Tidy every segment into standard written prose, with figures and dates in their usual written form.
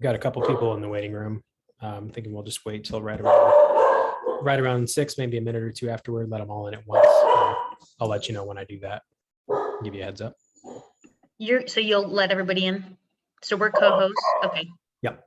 Got a couple people in the waiting room. I'm thinking we'll just wait till right around 6, maybe a minute or two afterward, let them all in at once. I'll let you know when I do that. Give you a heads up. So you'll let everybody in? So we're co-hosts? Okay. Yep.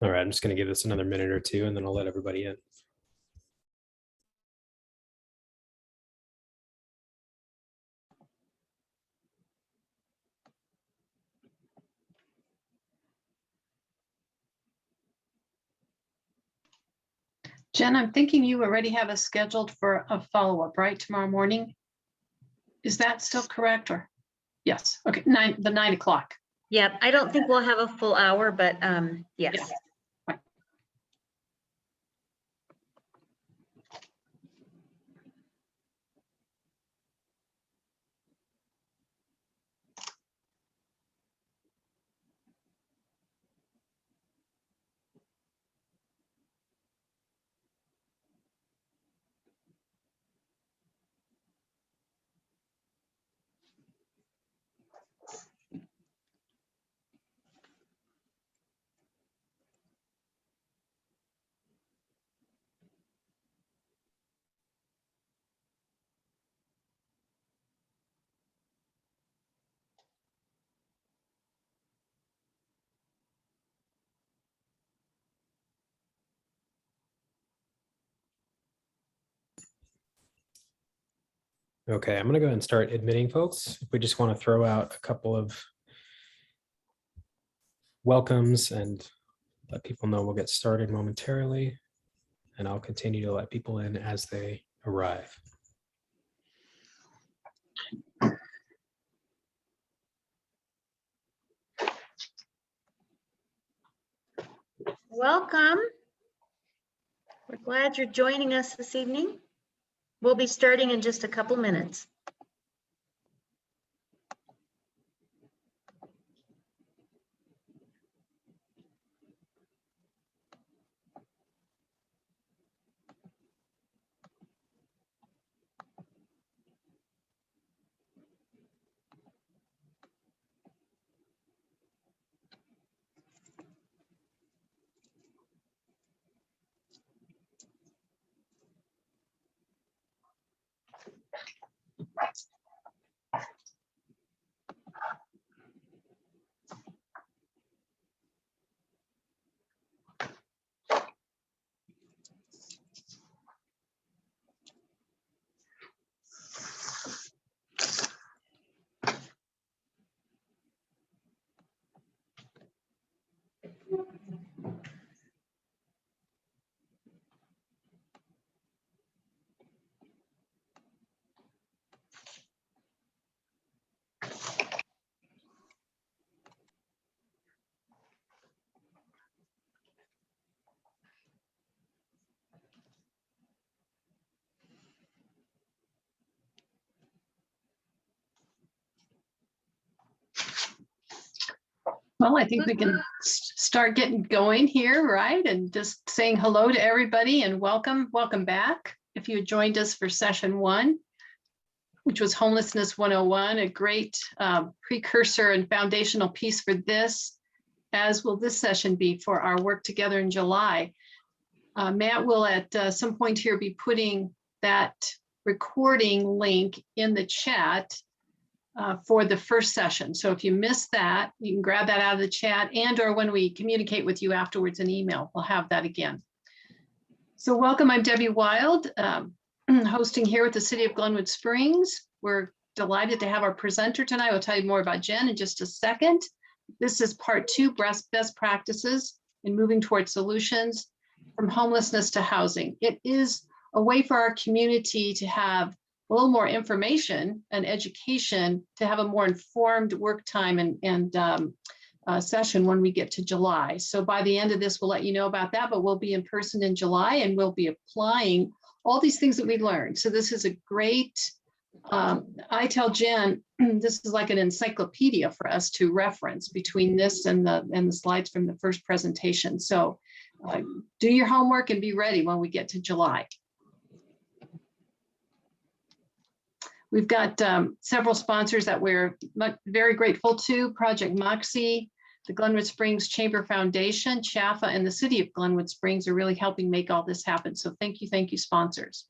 All right, I'm just going to give this another minute or two, and then I'll let everybody in. Jen, I'm thinking you already have us scheduled for a follow-up, right, tomorrow morning? Is that still correct, or? Yes, okay, the 9 o'clock. Yeah, I don't think we'll have a full hour, but yes. Yeah. Right. Okay, I'm going to go ahead and start admitting folks. We just want to throw out a couple of welcomes and let people know we'll get started momentarily, and I'll continue to let people in as they arrive. Welcome. We're glad you're joining us this evening. We'll be starting in just a couple minutes. Well, I think we can start getting going here, right? And just saying hello to everybody and welcome back. If you joined us for session 1, which was Homelessness 101, a great precursor and foundational piece for this, as will this session be for our work together in July. Matt will at some point here be putting that recording link in the chat for the first session. So if you missed that, you can grab that out of the chat, and or when we communicate with you afterwards in email, we'll have that again. So welcome, I'm Debbie Wild, hosting here with the City of Glenwood Springs. We're delighted to have our presenter tonight. We'll tell you more about Jen in just a second. This is part 2, best practices in moving towards solutions from homelessness to housing. It is a way for our community to have a little more information and education, to have a more informed work time and session when we get to July. So by the end of this, we'll let you know about that, but we'll be in person in July and we'll be applying all these things that we learned. So this is a great, I tell Jen, this is like an encyclopedia for us to reference between this and the slides from the first presentation. So do your homework and be ready when we get to July. We've got several sponsors that we're very grateful to: Project Moxie, the Glenwood Springs Chamber Foundation, CHAFA, and the City of Glenwood Springs are really helping make all this happen. So thank you, sponsors.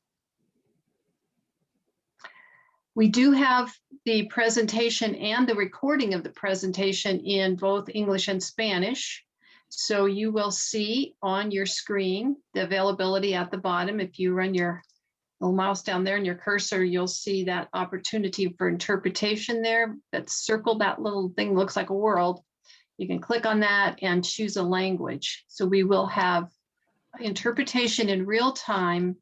We do have the presentation and the recording of the presentation in both English and Spanish. So you will see on your screen the availability at the bottom. If you run your little mouse down there and your cursor, you'll see that opportunity for interpretation there. That's circled, that little thing looks like a world. You can click on that and choose a language. So we will have interpretation in real time.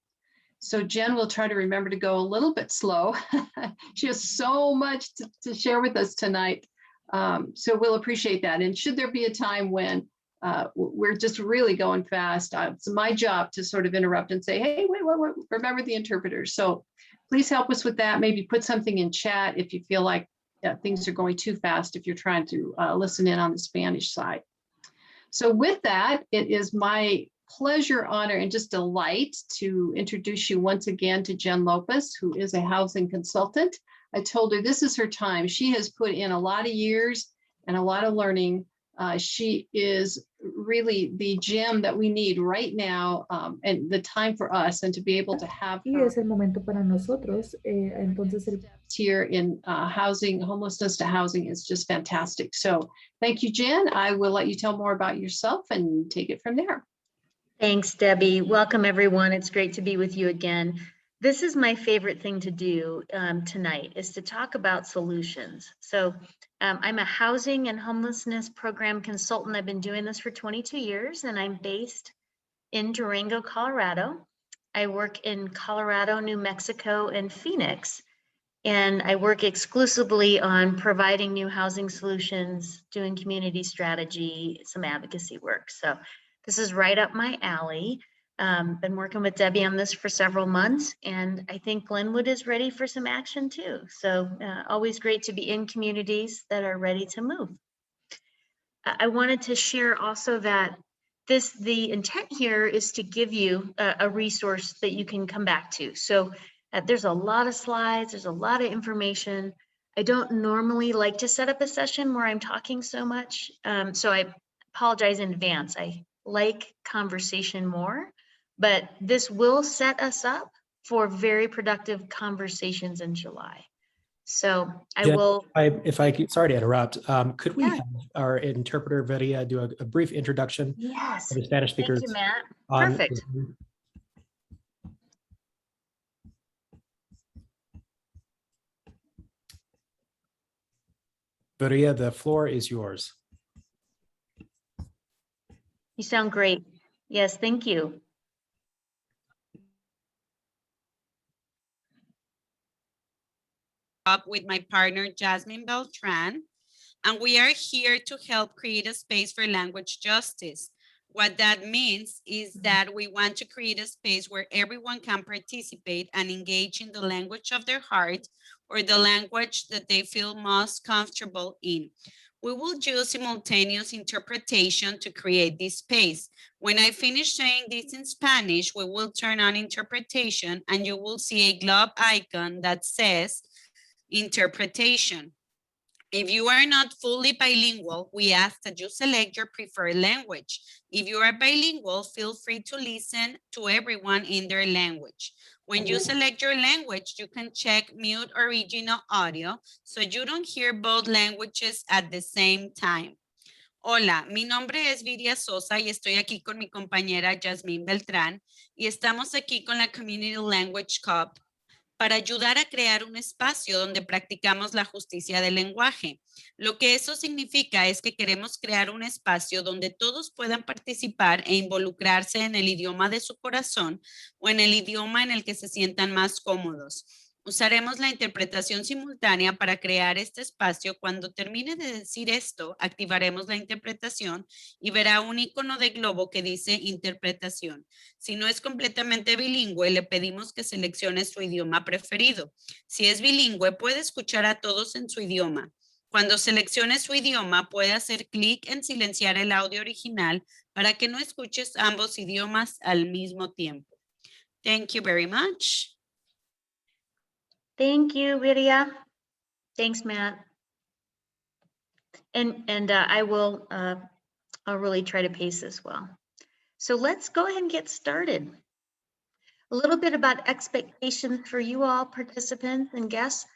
So Jen will try to remember to go a little bit slow. She has so much to share with us tonight. So we'll appreciate that. And should there be a time when we're just really going fast, it's my job to sort of interrupt and say, hey, wait, remember the interpreters. So please help us with that. Maybe put something in chat if you feel like things are going too fast, if you're trying to listen in on the Spanish side. So with that, it is my pleasure, honor, and just delight to introduce you once again to Jen Lopez, who is a housing consultant. I told her this is her time. She has put in a lot of years and a lot of learning. She is really the gem that we need right now, and the time for us, and to be able to have her es el momento para nosotros. Entonces, here in housing, homelessness to housing is just fantastic. So thank you, Jen. I will let you tell more about yourself and take it from there. Thanks, Debbie. Welcome, everyone. It's great to be with you again. This is my favorite thing to do tonight, is to talk about solutions. So I'm a housing and homelessness program consultant. I've been doing this for 22 years, and I'm based in Durango, Colorado. I work in Colorado, New Mexico, and Phoenix. And I work exclusively on providing new housing solutions, doing community strategy, some advocacy work. So this is right up my alley. Been working with Debbie on this for several months, and I think Glenwood is ready for some action too. So always great to be in communities that are ready to move. I wanted to share also that the intent here is to give you a resource that you can come back to. So there's a lot of slides, there's a lot of information. I don't normally like to set up a session where I'm talking so much, so I apologize in advance. I like conversation more, but this will set us up for very productive conversations in July. So I Jen, will. if I could, sorry to interrupt, could we Yeah. have our interpreter Vidya do a brief introduction Yes. of the Spanish speakers? Thank you, Matt. on- Perfect. Vidya, the floor is yours. You sound great. Yes, thank you. Up with my partner, Jasmine Beltran, and we are here to help create a space for language justice. What that means is that we want to create a space where everyone can participate and engage in the language of their heart, or the language that they feel most comfortable in. We will use simultaneous interpretation to create this space. When I finish saying this in Spanish, we will turn on interpretation and you will see a globe icon that says interpretation. If you are not fully bilingual, we ask that you select your preferred language. If you are bilingual, feel free to listen to everyone in their language. When you select your language, you can check mute original audio so you don't hear both languages at the same time. Hola, mi nombre es Viria Sosa y estoy aquí con mi compañera Jasmine Beltrán y estamos aquí con la Community Language Cup para ayudar a crear un espacio donde practicamos la justicia del lenguaje. Lo que eso significa es que queremos crear un espacio donde todos puedan participar e involucrarse en el idioma de su corazón o en el idioma en el que se sientan más cómodos. Usaremos la interpretación simultánea para crear este espacio. Cuando termine de decir esto, activaremos la interpretación y verá un icono de globo que dice interpretación. Si no es completamente bilingüe, le pedimos que seleccione su idioma preferido. Si es bilingüe, puede escuchar a todos en su idioma. Cuando seleccione su idioma, puede hacer clic en silenciar el audio original para que no escuches ambos idiomas al mismo tiempo. Thank you very much. Thank you, Viria. Thanks, Matt. And I'll really try to pace this well. So let's go ahead and get started. A little bit about expectations for you all participants and guests.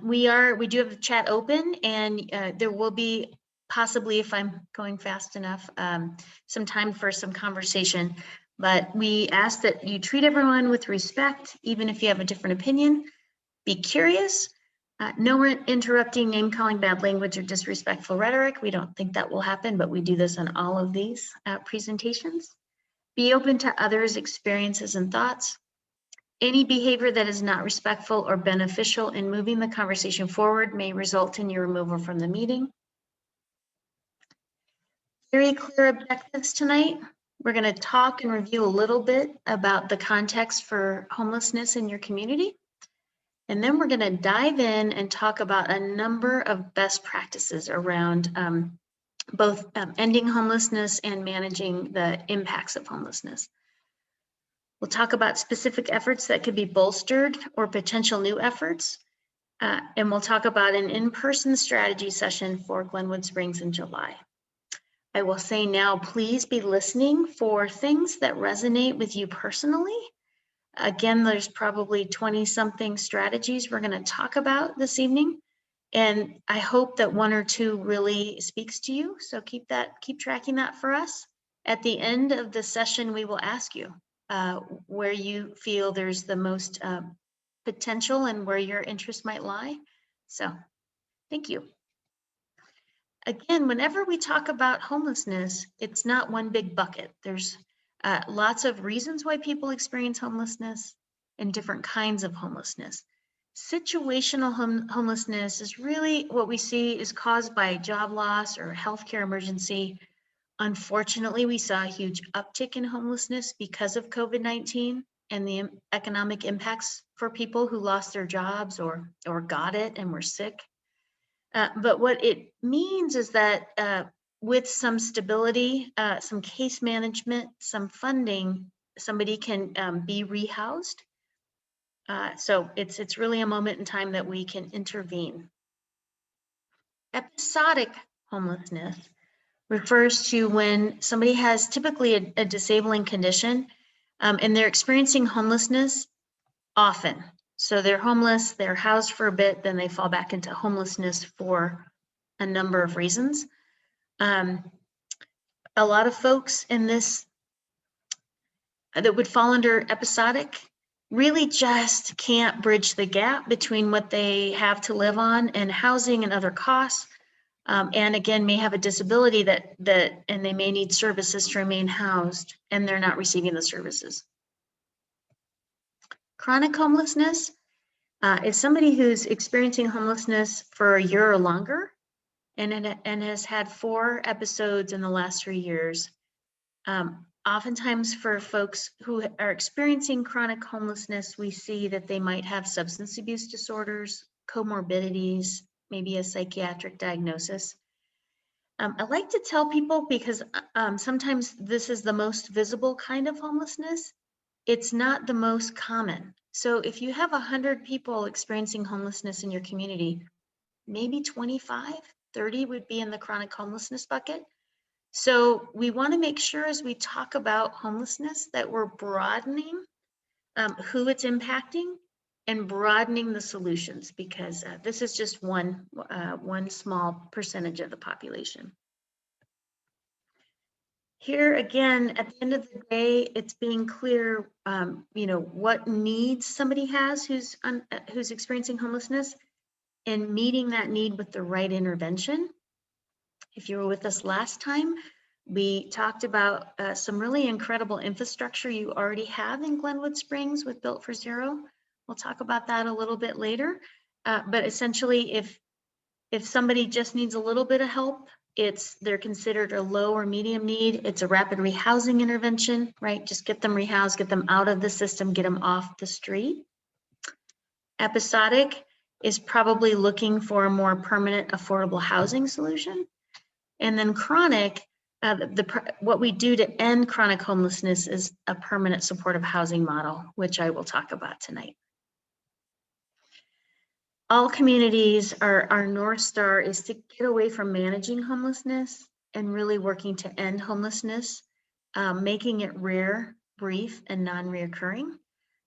We do have the chat open, and there will be possibly, if I'm going fast enough, some time for some conversation. But we ask that you treat everyone with respect, even if you have a different opinion. Be curious. No interrupting, name calling, bad language, or disrespectful rhetoric. We don't think that will happen, but we do this on all of these presentations. Be open to others' experiences and thoughts. Any behavior that is not respectful or beneficial in moving the conversation forward may result in your removal from the meeting. Very clear objectives tonight. We're going to talk and review a little bit about the context for homelessness in your community. And then we're going to dive in and talk about a number of best practices around both ending homelessness and managing the impacts of homelessness. We'll talk about specific efforts that could be bolstered or potential new efforts. And we'll talk about an in-person strategy session for Glenwood Springs in July. I will say now, please be listening for things that resonate with you personally. Again, there's probably 20-something strategies we're going to talk about this evening. And I hope that one or two really speaks to you. So keep tracking that for us. At the end of the session, we will ask you where you feel there's the most potential and where your interest might lie. So thank you. Again, whenever we talk about homelessness, it's not one big bucket. There's lots of reasons why people experience homelessness and different kinds of homelessness. Situational homelessness is really what we see is caused by job loss or healthcare emergency. Unfortunately, we saw a huge uptick in homelessness because of COVID-19 and the economic impacts for people who lost their jobs or got it and were sick. But what it means is that with some stability, some case management, some funding, somebody can be rehoused. So it's really a moment in time that we can intervene. Episodic homelessness refers to when somebody has typically a disabling condition and they're experiencing homelessness often. So they're homeless, they're housed for a bit, then they fall back into homelessness for a number of reasons. A lot of folks in this that would fall under episodic really just can't bridge the gap between what they have to live on and housing and other costs. And again, may have a disability and they may need services to remain housed and they're not receiving the services. Chronic homelessness is somebody who's experiencing homelessness for a year or longer and has had 4 episodes in the last 3 years. Oftentimes for folks who are experiencing chronic homelessness, we see that they might have substance abuse disorders, comorbidities, maybe a psychiatric diagnosis. I like to tell people because sometimes this is the most visible kind of homelessness. It's not the most common. So if you have 100 people experiencing homelessness in your community, maybe 25, 30 would be in the chronic homelessness bucket. So we want to make sure as we talk about homelessness that we're broadening who it's impacting and broadening the solutions, because this is just one small percentage of the population. Here again, at the end of the day, it's being clear, you know, what needs somebody has who's experiencing homelessness, and meeting that need with the right intervention. If you were with us last time, we talked about some really incredible infrastructure you already have in Glenwood Springs with Built for Zero. We'll talk about that a little bit later. But essentially, if somebody just needs a little bit of help, they're considered a low or medium need. It's a rapid rehousing intervention, right? Just get them rehoused, get them out of the system, get them off the street. Episodic is probably looking for a more permanent, affordable housing solution. And then chronic, what we do to end chronic homelessness is a permanent supportive housing model, which I will talk about tonight. All communities, our North Star is to get away from managing homelessness and really working to end homelessness, making it rare, brief, and non-reoccurring.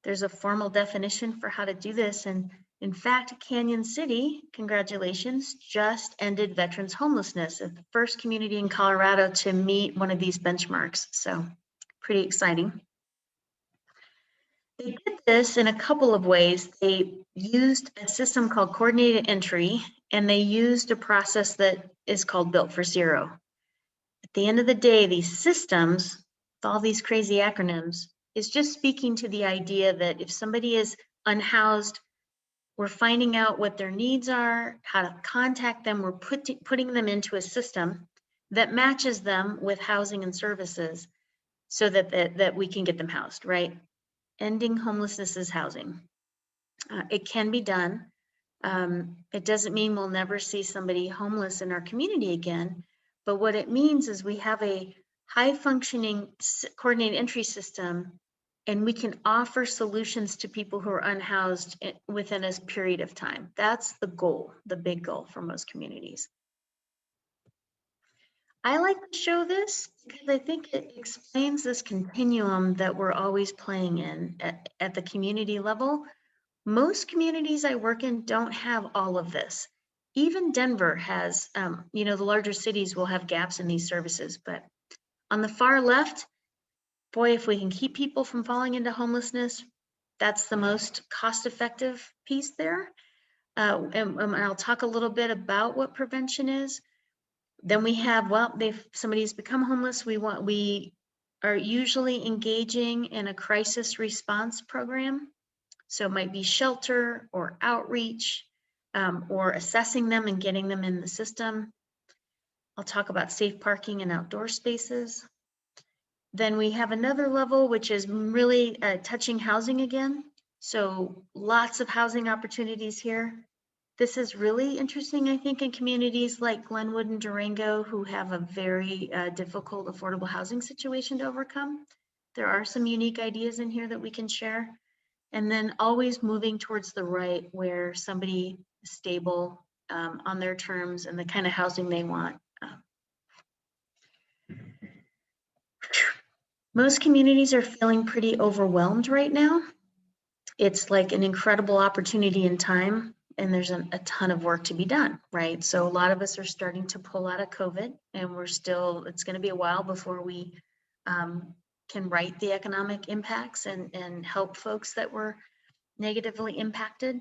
There's a formal definition for how to do this. And in fact, Canyon City, congratulations, just ended veterans homelessness, the first community in Colorado to meet one of these benchmarks. So pretty exciting. They did this in a couple of ways. They used a system called coordinated entry, and they used a process that is called Built for Zero. At the end of the day, these systems, with all these crazy acronyms, is just speaking to the idea that if somebody is unhoused, we're finding out what their needs are, how to contact them, we're putting them into a system that matches them with housing and services so that we can get them housed, right? Ending homelessness is housing. It can be done. It doesn't mean we'll never see somebody homeless in our community again, but what it means is we have a high functioning coordinated entry system, and we can offer solutions to people who are unhoused within a period of time. That's the goal, the big goal for most communities. I like to show this because I think it explains this continuum that we're always playing in at the community level. Most communities I work in don't have all of this. Even Denver has, you know, the larger cities will have gaps in these services, but on the far left, boy, if we can keep people from falling into homelessness, that's the most cost-effective piece there. And I'll talk a little bit about what prevention is. Then we have, well, somebody's become homeless. We are usually engaging in a crisis response program. So it might be shelter or outreach, or assessing them and getting them in the system. I'll talk about safe parking and outdoor spaces. Then we have another level, which is really touching housing again. So lots of housing opportunities here. This is really interesting, I think, in communities like Glenwood and Durango, who have a very difficult affordable housing situation to overcome. There are some unique ideas in here that we can share. And then always moving towards the right, where somebody is stable on their terms and the kind of housing they want. Most communities are feeling pretty overwhelmed right now. It's like an incredible opportunity in time, and there's a ton of work to be done, right? So a lot of us are starting to pull out of COVID, and it's going to be a while before we can right the economic impacts and help folks that were negatively impacted.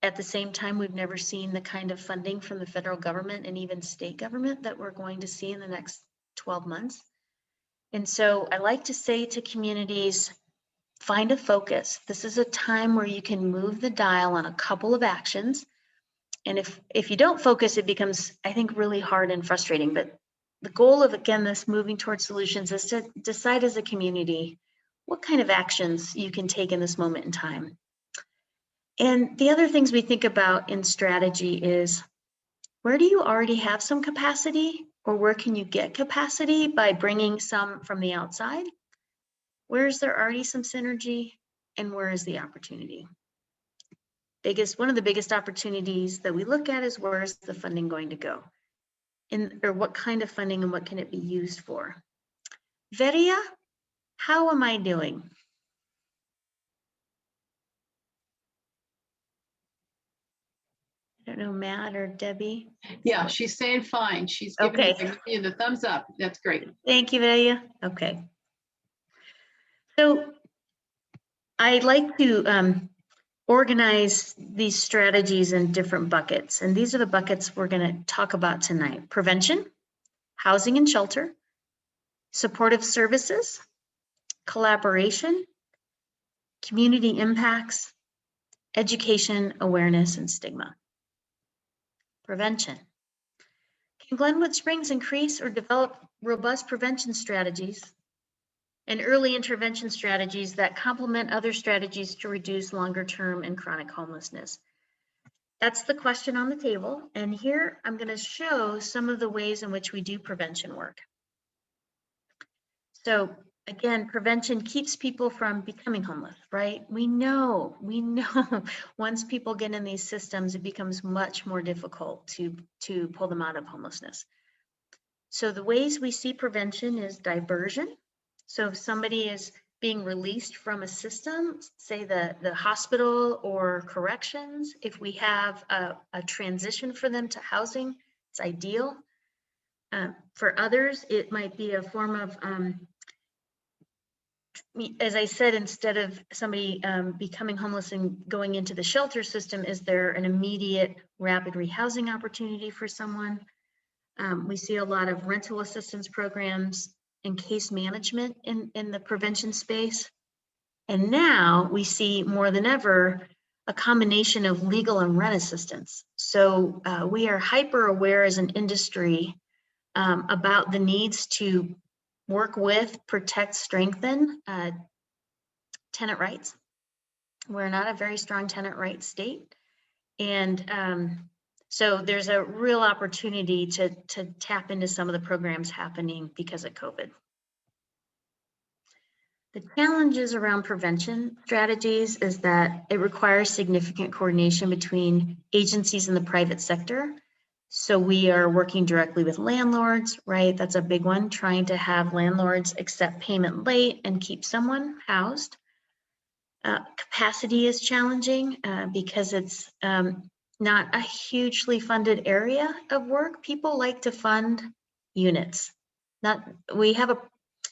At the same time, we've never seen the kind of funding from the federal government and even state government that we're going to see in the next 12 months. And so I like to say to communities, find a focus. This is a time where you can move the dial on a couple of actions. And if you don't focus, it becomes, I think, really hard and frustrating. But the goal of, again, this moving towards solutions is to decide as a community what kind of actions you can take in this moment in time. And the other things we think about in strategy is, where do you already have some capacity Or where can you get capacity by bringing some from the outside? Where is there already some synergy, and where is the opportunity? One of the biggest opportunities that we look at is where is the funding going to go? Or what kind of funding and what can it be used for? Veria, how am I doing? I don't know, Matt or Debbie. Yeah, she's saying fine. She's giving Okay. you the thumbs up. That's great. Thank you, Veria. Okay. So I like to organize these strategies in different buckets. And these are the buckets we're going to talk about tonight. Prevention, housing and shelter, supportive services, collaboration, community impacts, education, awareness, and stigma. Prevention. Can Glenwood Springs increase or develop robust prevention strategies and early intervention strategies that complement other strategies to reduce longer-term and chronic homelessness? That's the question on the table. And here I'm going to show some of the ways in which we do prevention work. So again, prevention keeps people from becoming homeless, right? We know once people get in these systems, it becomes much more difficult to pull them out of homelessness. So the ways we see prevention is diversion. So if somebody is being released from a system, say the hospital or corrections, if we have a transition for them to housing, it's ideal. For others, it might be a form of, as I said, instead of somebody becoming homeless and going into the shelter system, is there an immediate rapid rehousing opportunity for someone? We see a lot of rental assistance programs and case management in the prevention space. And now we see more than ever a combination of legal and rent assistance. So we are hyper aware as an industry about the needs to work with, protect, strengthen tenant rights. We're not a very strong tenant rights state. And so there's a real opportunity to tap into some of the programs happening because of COVID. The challenges around prevention strategies is that it requires significant coordination between agencies in the private sector. So we are working directly with landlords, right? That's a big one, trying to have landlords accept payment late and keep someone housed. Capacity is challenging because it's not a hugely funded area of work. People like to fund units.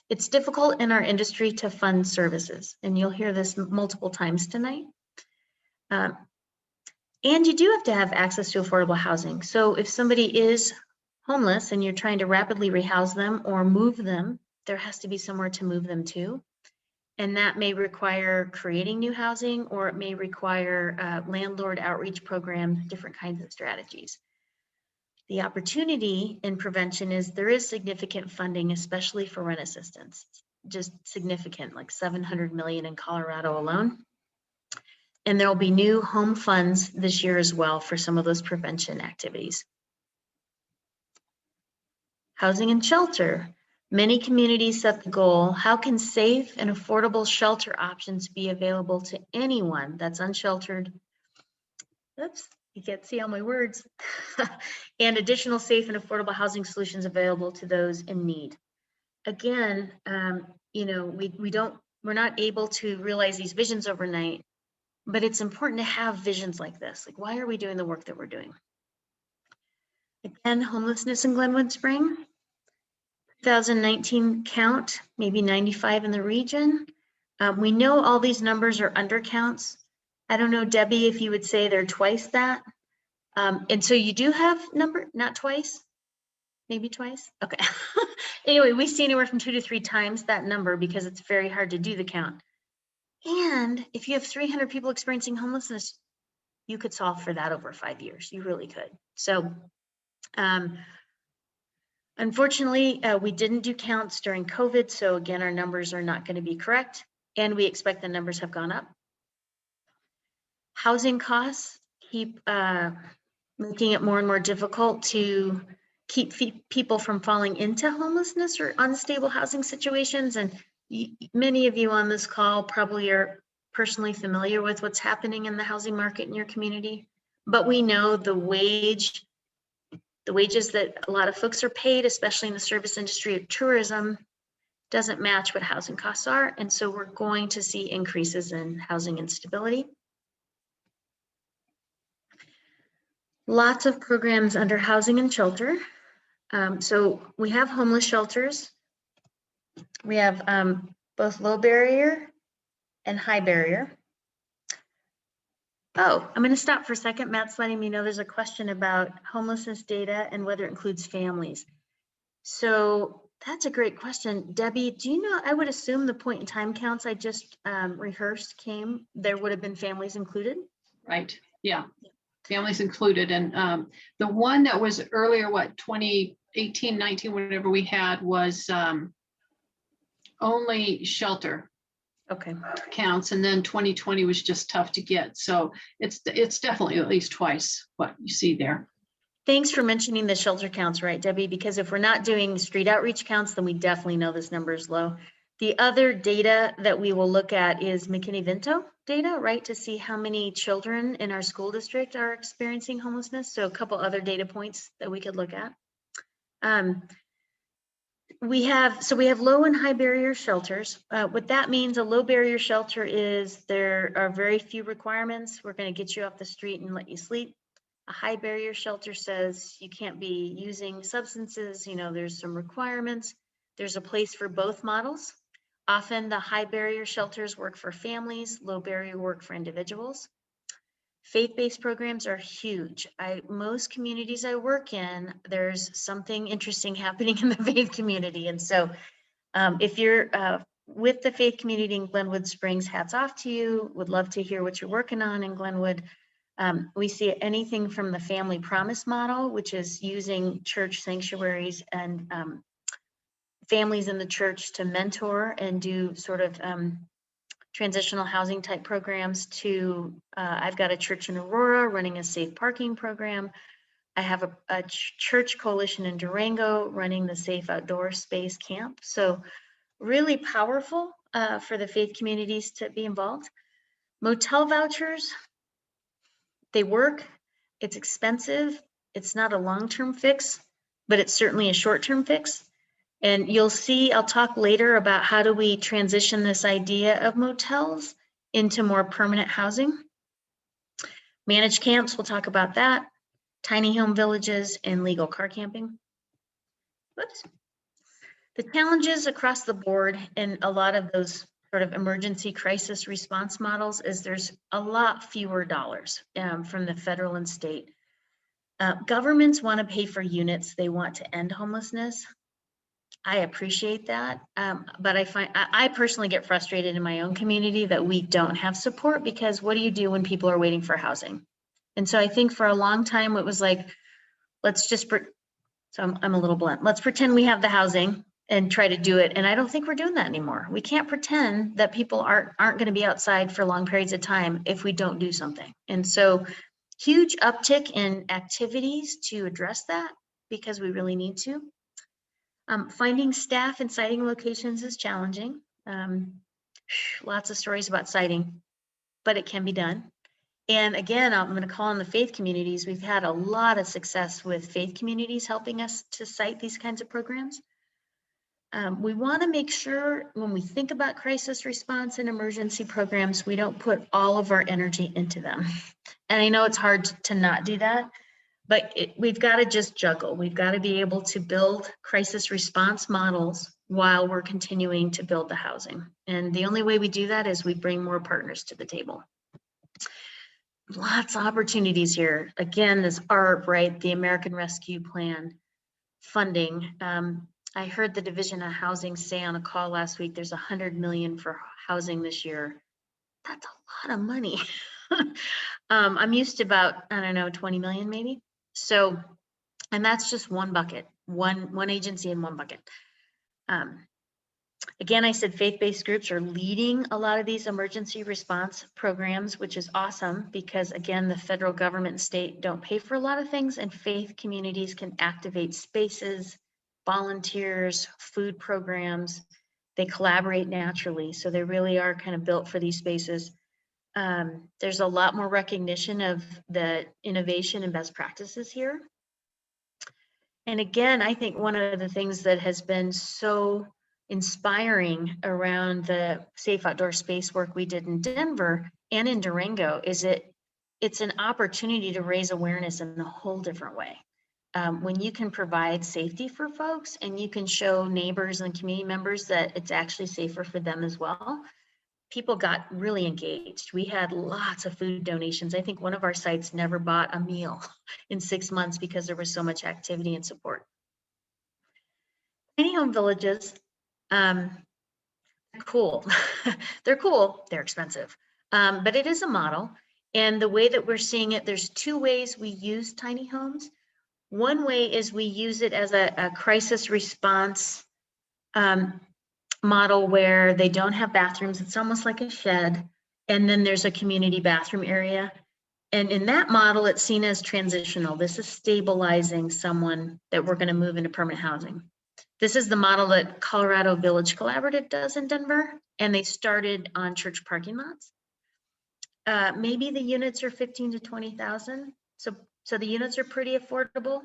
It's difficult in our industry to fund services, and you'll hear this multiple times tonight. And you do have to have access to affordable housing. So if somebody is homeless and you're trying to rapidly rehouse them or move them, there has to be somewhere to move them to. And that may require creating new housing, or it may require landlord outreach programs, different kinds of strategies. The opportunity in prevention is there is significant funding, especially for rent assistance, just significant, like $700 million in Colorado alone. And there will be new home funds this year as well for some of those prevention activities. Housing and shelter. Many communities set the goal, how can safe and affordable shelter options be available to anyone that's unsheltered? Oops, you can't see all my words. And additional safe and affordable housing solutions available to those in need. Again, we're not able to realize these visions overnight, but it's important to have visions like this. Like, why are we doing the work that we're doing? Again, homelessness in Glenwood Springs. 2019 count, maybe 95 in the region. We know all these numbers are undercounts. I don't know, Debbie, if you would say they're twice that. And so you do have number, not twice, maybe twice. Okay. Anyway, we see anywhere from 2 to 3 times that number because it's very hard to do the count. And if you have 300 people experiencing homelessness, you could solve for that over 5 years. You really could. So, unfortunately, we didn't do counts during COVID. So again, our numbers are not going to be correct. And we expect the numbers have gone up. Housing costs keep making it more and more difficult to keep people from falling into homelessness or unstable housing situations. And many of you on this call probably are personally familiar with what's happening in the housing market in your community. But we know the wages that a lot of folks are paid, especially in the service industry of tourism, doesn't match what housing costs are. And so we're going to see increases in housing instability. Lots of programs under housing and shelter. So we have homeless shelters. We have both low barrier and high barrier. Oh, I'm going to stop for a second. Matt's letting me know there's a question about homelessness data and whether it includes families. So that's a great question. Debbie, do you know, I would assume the point in time counts I just rehearsed there would have been families included? Right, yeah, families included. And the one that was earlier, what, 2018, 19, whatever we had was only shelter Okay. counts, and then 2020 was just tough to get. So it's definitely at least twice what you see there. Thanks for mentioning the shelter counts, right, Debbie? Because if we're not doing street outreach counts, then we definitely know this number is low. The other data that we will look at is McKinney-Vento data, right, to see how many children in our school district are experiencing homelessness. So a couple other data points that we could look at. We have low and high barrier shelters. What that means, a low barrier shelter is there are very few requirements. We're going to get you off the street and let you sleep. A high barrier shelter says you can't be using substances, there's some requirements. There's a place for both models. Often the high barrier shelters work for families, low barrier work for individuals. Faith-based programs are huge. Most communities I work in, there's something interesting happening in the faith community. And so if you're with the faith community in Glenwood Springs, hats off to you. Would love to hear what you're working on in Glenwood. We see anything from the family promise model, which is using church sanctuaries and families in the church to mentor and do sort of transitional housing type programs, to I've got a church in Aurora running a safe parking program. I have a church coalition in Durango running the safe outdoor space camp. So really powerful for the faith communities to be involved. Motel vouchers, they work. It's expensive. It's not a long-term fix, but it's certainly a short-term fix. And you'll see, I'll talk later about how do we transition this idea of motels into more permanent housing. Managed camps, we'll talk about that. Tiny home villages and legal car camping. Whoops. The challenges across the board in a lot of those sort of emergency crisis response models is there's a lot fewer dollars from the federal and state. Governments want to pay for units. They want to end homelessness. I appreciate that, but I personally get frustrated in my own community that we don't have support, because what do you do when people are waiting for housing? And so I think for a long time it was like, let's just, so I'm a little blunt, let's pretend we have the housing and try to do it. And I don't think we're doing that anymore. We can't pretend that people aren't going to be outside for long periods of time if we don't do something. And so huge uptick in activities to address that, because we really need to. Finding staff and siting locations is challenging. Lots of stories about siting, but it can be done. And again, I'm going to call on the faith communities. We've had a lot of success with faith communities helping us to site these kinds of programs. We want to make sure when we think about crisis response and emergency programs, we don't put all of our energy into them. And I know it's hard to not do that, but we've got to just juggle. We've got to be able to build crisis response models while we're continuing to build the housing. And the only way we do that is we bring more partners to the table. Lots of opportunities here. Again, this ARP, right? The American Rescue Plan funding. I heard the Division of Housing say on a call last week, there's $100 million for housing this year. That's a lot of money. I'm used to about, I don't know, 20 million maybe. So, and that's just one bucket, one agency in one bucket. Again, I said faith-based groups are leading a lot of these emergency response programs, which is awesome because again, the federal government and state don't pay for a lot of things, and faith communities can activate spaces, volunteers, food programs. They collaborate naturally. So they really are kind of built for these spaces. There's a lot more recognition of the innovation and best practices here. And again, I think one of the things that has been so inspiring around the safe outdoor space work we did in Denver and in Durango is it's an opportunity to raise awareness in a whole different way. When you can provide safety for folks and you can show neighbors and community members that it's actually safer for them as well, people got really engaged. We had lots of food donations. I think one of our sites never bought a meal in 6 months because there was so much activity and support. Tiny home villages, cool. They're cool, they're expensive, but it is a model. And the way that we're seeing it, there's two ways we use tiny homes. One way is we use it as a crisis response model where they don't have bathrooms. It's almost like a shed. And then there's a community bathroom area. And in that model, it's seen as transitional. This is stabilizing someone that we're going to move into permanent housing. This is the model that Colorado Village Collaborative does in Denver. And they started on church parking lots. Maybe the units are 15 to 20,000. So the units are pretty affordable,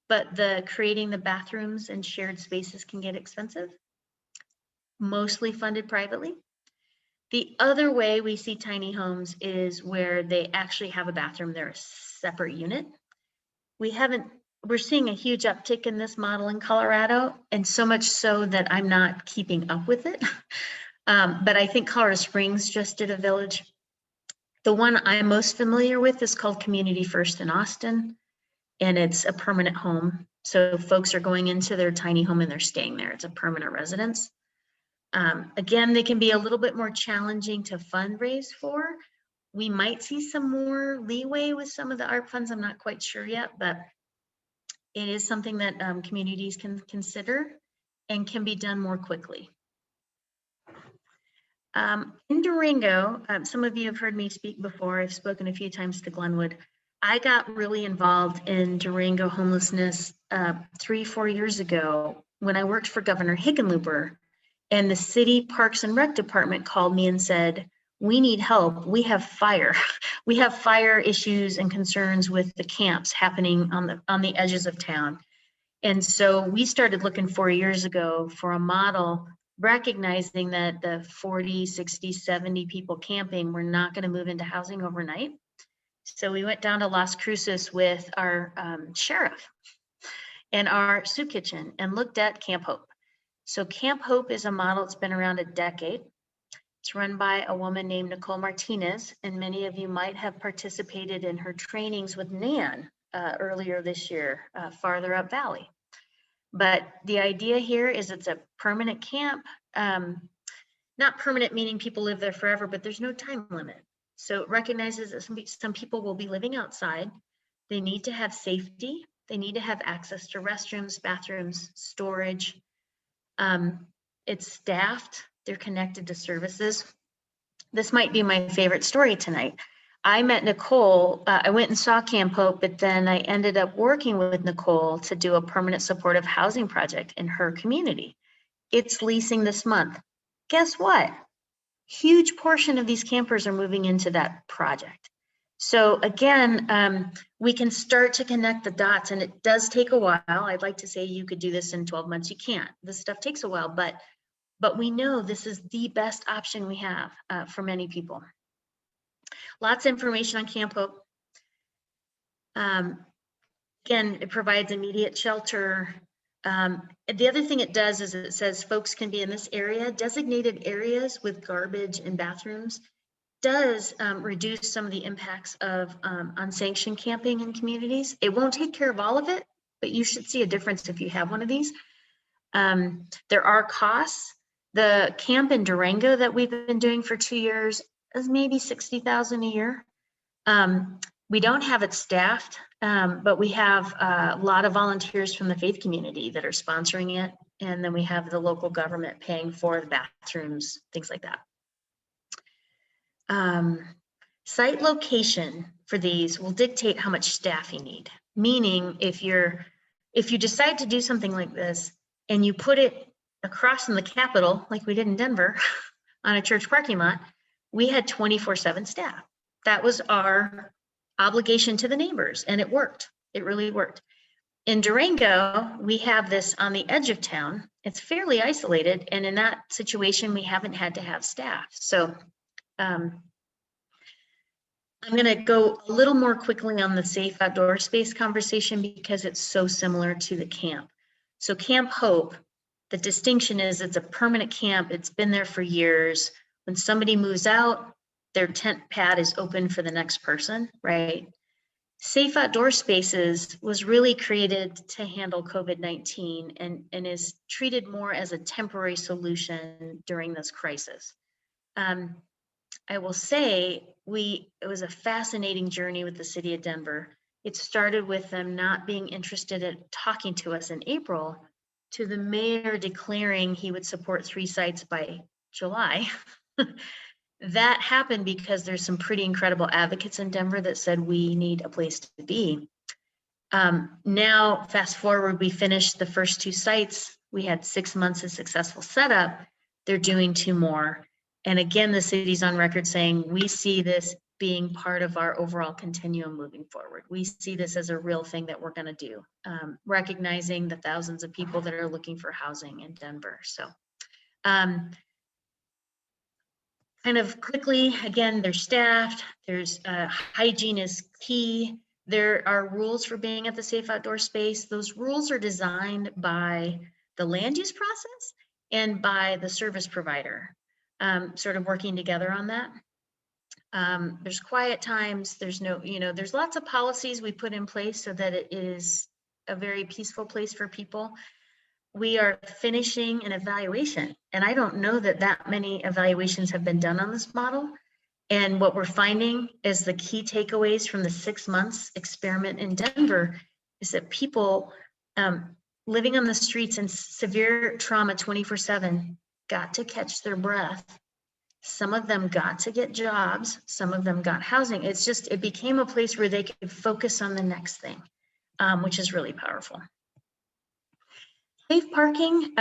but creating the bathrooms and shared spaces can get expensive. Mostly funded privately. The other way we see tiny homes is where they actually have a bathroom. They're a separate unit. We're seeing a huge uptick in this model in Colorado, and so much so that I'm not keeping up with it. But I think Colorado Springs just did a village. The one I'm most familiar with is called Community First in Austin, and it's a permanent home. So folks are going into their tiny home and they're staying there. It's a permanent residence. Again, they can be a little bit more challenging to fundraise for. We might see some more leeway with some of the ARP funds. I'm not quite sure yet, but it is something that communities can consider and can be done more quickly. In Durango, some of you have heard me speak before. I've spoken a few times to Glenwood. I got really involved in Durango homelessness 3-4 years ago when I worked for Governor Hickenlooper, and the city Parks and Rec department called me and said, we need help. We have fire. We have fire issues and concerns with the camps happening on the edges of town. And so we started looking 4 years ago for a model, recognizing that the 40, 60, 70 people camping were not going to move into housing overnight. So we went down to Las Cruces with our sheriff and our soup kitchen and looked at Camp Hope. So Camp Hope is a model that's been around a decade. It's run by a woman named Nicole Martinez, and many of you might have participated in her trainings with Nan earlier this year, farther up Valley. But the idea here is it's a permanent camp, not permanent meaning people live there forever, but there's no time limit. So it recognizes that some people will be living outside. They need to have safety. They need to have access to restrooms, bathrooms, storage. It's staffed. They're connected to services. This might be my favorite story tonight. I met Nicole. I went and saw Camp Hope, but then I ended up working with Nicole to do a permanent supportive housing project in her community. It's leasing this month. Guess what? Huge portion of these campers are moving into that project. So again, we can start to connect the dots, and it does take a while. I'd like to say you could do this in 12 months. You can't. This stuff takes a while, but we know this is the best option we have for many people. Lots of information on Camp Hope. Again, it provides immediate shelter. The other thing it does is it says folks can be in this area. Designated areas with garbage and bathrooms does reduce some of the impacts of unsanctioned camping in communities. It won't take care of all of it, but you should see a difference if you have one of these. There are costs. The camp in Durango that we've been doing for 2 years is maybe $60,000 a year. We don't have it staffed, but we have a lot of volunteers from the faith community that are sponsoring it. And then we have the local government paying for the bathrooms, things like that. Site location for these will dictate how much staff you need. Meaning if you decide to do something like this and you put it across from the Capitol, like we did in Denver, on a church parking lot, we had 24/7 staff. That was our obligation to the neighbors, and it worked. It really worked. In Durango, we have this on the edge of town. It's fairly isolated, and in that situation, we haven't had to have staff. So I'm going to go a little more quickly on the safe outdoor space conversation because it's so similar to the camp. So Camp Hope, the distinction is it's a permanent camp. It's been there for years. When somebody moves out, their tent pad is open for the next person, right? Safe outdoor spaces was really created to handle COVID-19 and is treated more as a temporary solution during this crisis. I will say it was a fascinating journey with the city of Denver. It started with them not being interested in talking to us in April to the mayor declaring he would support 3 sites by July. That happened because there's some pretty incredible advocates in Denver that said we need a place to be. Now, fast forward, we finished the first 2 sites. We had 6 months of successful setup. They're doing 2 more. And again, the city's on record saying, we see this being part of our overall continuum moving forward. We see this as a real thing that we're going to do, recognizing the thousands of people that are looking for housing in Denver. So kind of quickly, again, they're staffed. There's hygiene is key. There are rules for being at the safe outdoor space. Those rules are designed by the land use process and by the service provider, sort of working together on that. There's quiet times. There's no, there's lots of policies we put in place so that it is a very peaceful place for people. We are finishing an evaluation, and I don't know that many evaluations have been done on this model. And what we're finding is the key takeaways from the 6 months experiment in Denver is that people living on the streets in severe trauma 24/7 got to catch their breath. Some of them got to get jobs. Some of them got housing. It became a place where they could focus on the next thing, which is really powerful. Safe parking,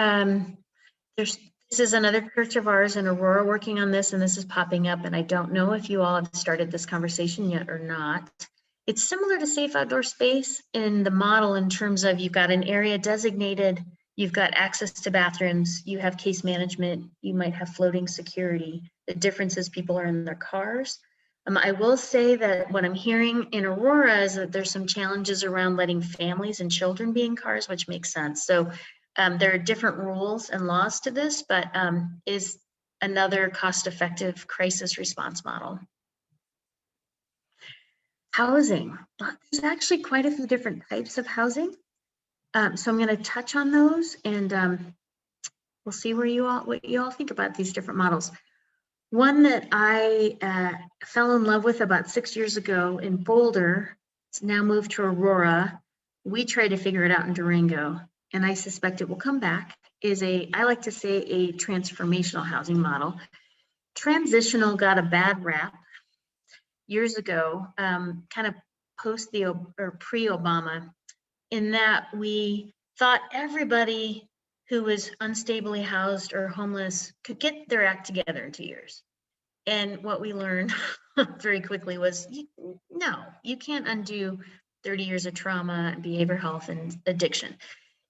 this is another church of ours in Aurora working on this, and this is popping up, and I don't know if you all have started this conversation yet or not. It's similar to safe outdoor space in the model in terms of you've got an area designated, you've got access to bathrooms, you have case management, you might have floating security. The difference is people are in their cars. I will say that what I'm hearing in Aurora is that there's some challenges around letting families and children be in cars, which makes sense. So there are different rules and laws to this, but is another cost-effective crisis response model. Housing. There's actually quite a few different types of housing. So I'm going to touch on those, and we'll see what you all think about these different models. One that I fell in love with about 6 years ago in Boulder, it's now moved to Aurora. We tried to figure it out in Durango, and I suspect it will come back, is I like to say a transformational housing model. Transitional got a bad rap years ago, kind of post or pre-Obama, in that we thought everybody who was unstably housed or homeless could get their act together in 2 years. And what we learned very quickly was, no, you can't undo 30 years of trauma, behavioral health, and addiction.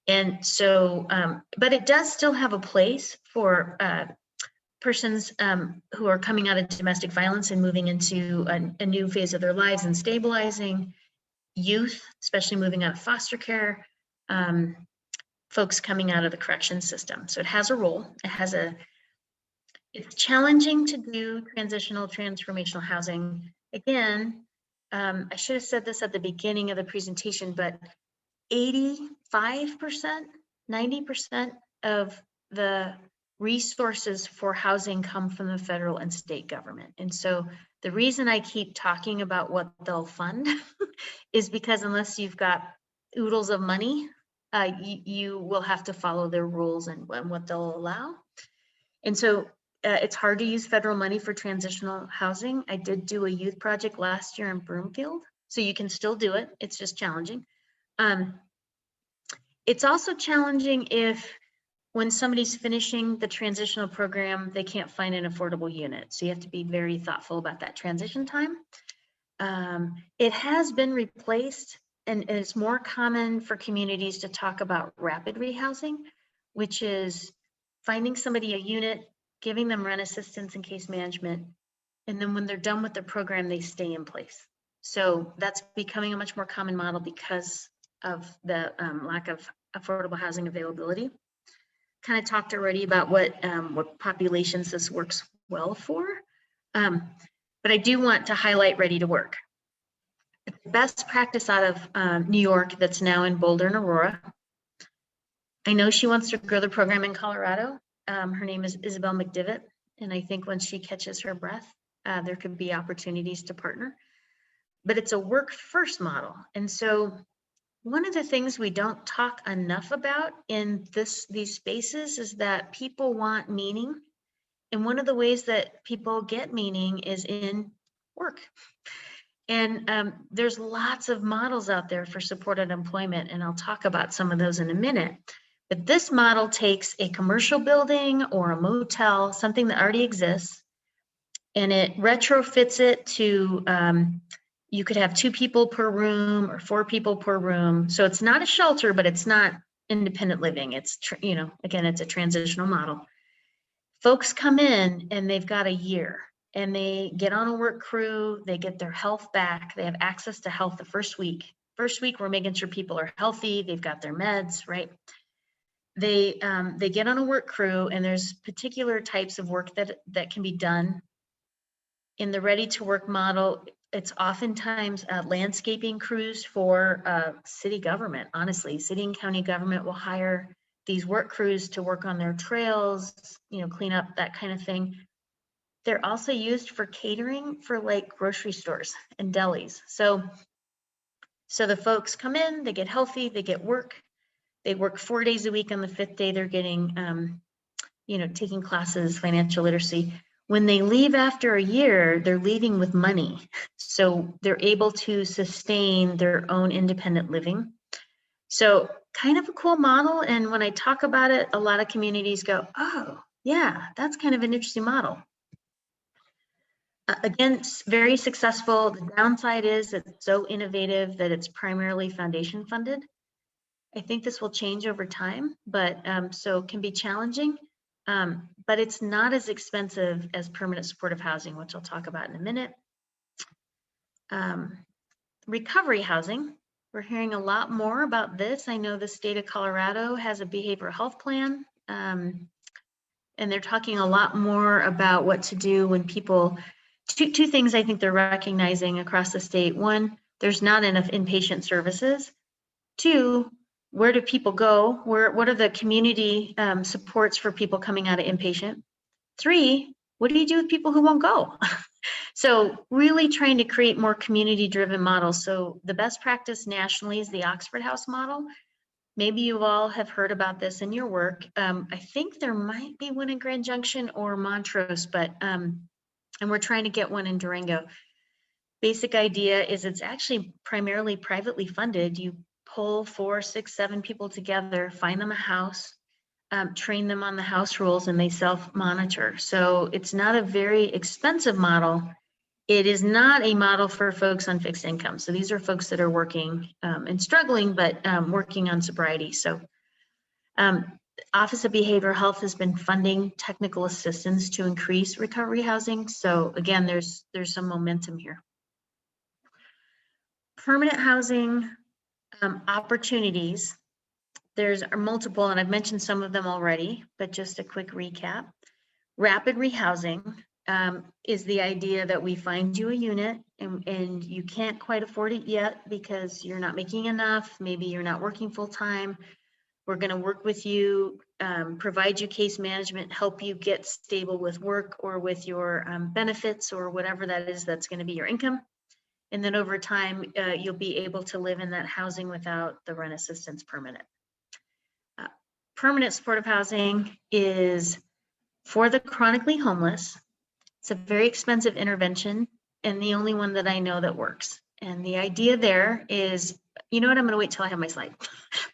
And so, but it does still have a place for persons who are coming out of domestic violence and moving into a new phase of their lives and stabilizing. Youth, especially moving out of foster care, folks coming out of the correction system. So it has a role. It's challenging to do transitional transformational housing. Again, I should have said this at the beginning of the presentation, but 85%, 90% of the resources for housing come from the federal and state government. And so the reason I keep talking about what they'll fund is because unless you've got oodles of money, you will have to follow their rules and what they'll allow. And so it's hard to use federal money for transitional housing. I did do a youth project last year in Broomfield, so you can still do it. It's just challenging. It's also challenging if when somebody's finishing the transitional program, they can't find an affordable unit. So you have to be very thoughtful about that transition time. It has been replaced, and it's more common for communities to talk about rapid rehousing, which is finding somebody a unit, giving them rent assistance and case management, and then when they're done with their program, they stay in place. So that's becoming a much more common model because of the lack of affordable housing availability. Kind of talked already about what populations this works well for, but I do want to highlight Ready to Work. Best practice out of New York that's now in Boulder and Aurora. I know she wants to grow the program in Colorado. Her name is Isabel McDivitt, and I think once she catches her breath, there could be opportunities to partner. But it's a work first model, and so one of the things we don't talk enough about in these spaces is that people want meaning, and one of the ways that people get meaning is in work. And there's lots of models out there for supported employment, and I'll talk about some of those in a minute. But this model takes a commercial building or a motel, something that already exists, and it retrofits it to, you could have 2 people per room or 4 people per room. So it's not a shelter, but it's not independent living. It's, again, it's a transitional model. Folks come in and they've got a year, and they get on a work crew, they get their health back, they have access to health the first week. First week, we're making sure people are healthy, they've got their meds, right? They get on a work crew, and there's particular types of work that can be done. In the Ready to Work model, it's oftentimes landscaping crews for city government. Honestly, city and county government will hire these work crews to work on their trails, clean up, that kind of thing. They're also used for catering for like grocery stores and delis. So the folks come in, they get healthy, they get work. They work 4 days a week. On the 5th day, they're getting, taking classes, financial literacy. When they leave after a year, they're leaving with money. So they're able to sustain their own independent living. So kind of a cool model. And when I talk about it, a lot of communities go, oh, yeah, that's kind of an interesting model. Again, very successful. The downside is it's so innovative that it's primarily foundation funded. I think this will change over time, but so it can be challenging, but it's not as expensive as permanent supportive housing, which I'll talk about in a minute. Recovery housing, we're hearing a lot more about this. I know the state of Colorado has a behavioral health plan, and they're talking a lot more about what to do when people, two things I think they're recognizing across the state. One, there's not enough inpatient services. 2, where do people go? What are the community supports for people coming out of inpatient? 3, what do you do with people who won't go? So really trying to create more community-driven models. So the best practice nationally is the Oxford House model. Maybe you all have heard about this in your work. I think there might be one in Grand Junction or Montrose, but and we're trying to get one in Durango. Basic idea is it's actually primarily privately funded. You pull 4, 6, 7 people together, find them a house, train them on the house rules, and they self-monitor. So it's not a very expensive model. It is not a model for folks on fixed income. So these are folks that are working and struggling, but working on sobriety. So Office of Behavioral Health has been funding technical assistance to increase recovery housing. So again, there's some momentum here. Permanent housing opportunities. There's multiple, and I've mentioned some of them already, but just a quick recap. Rapid rehousing is the idea that we find you a unit and you can't quite afford it yet because you're not making enough, maybe you're not working full time. We're going to work with you, provide you case management, help you get stable with work or with your benefits or whatever that is that's going to be your income. And then over time, you'll be able to live in that housing without the rent assistance permanent. permanent supportive housing is for the chronically homeless. It's a very expensive intervention and the only one that I know that works. And the idea there is, you know what, I'm going to wait till I have my slide,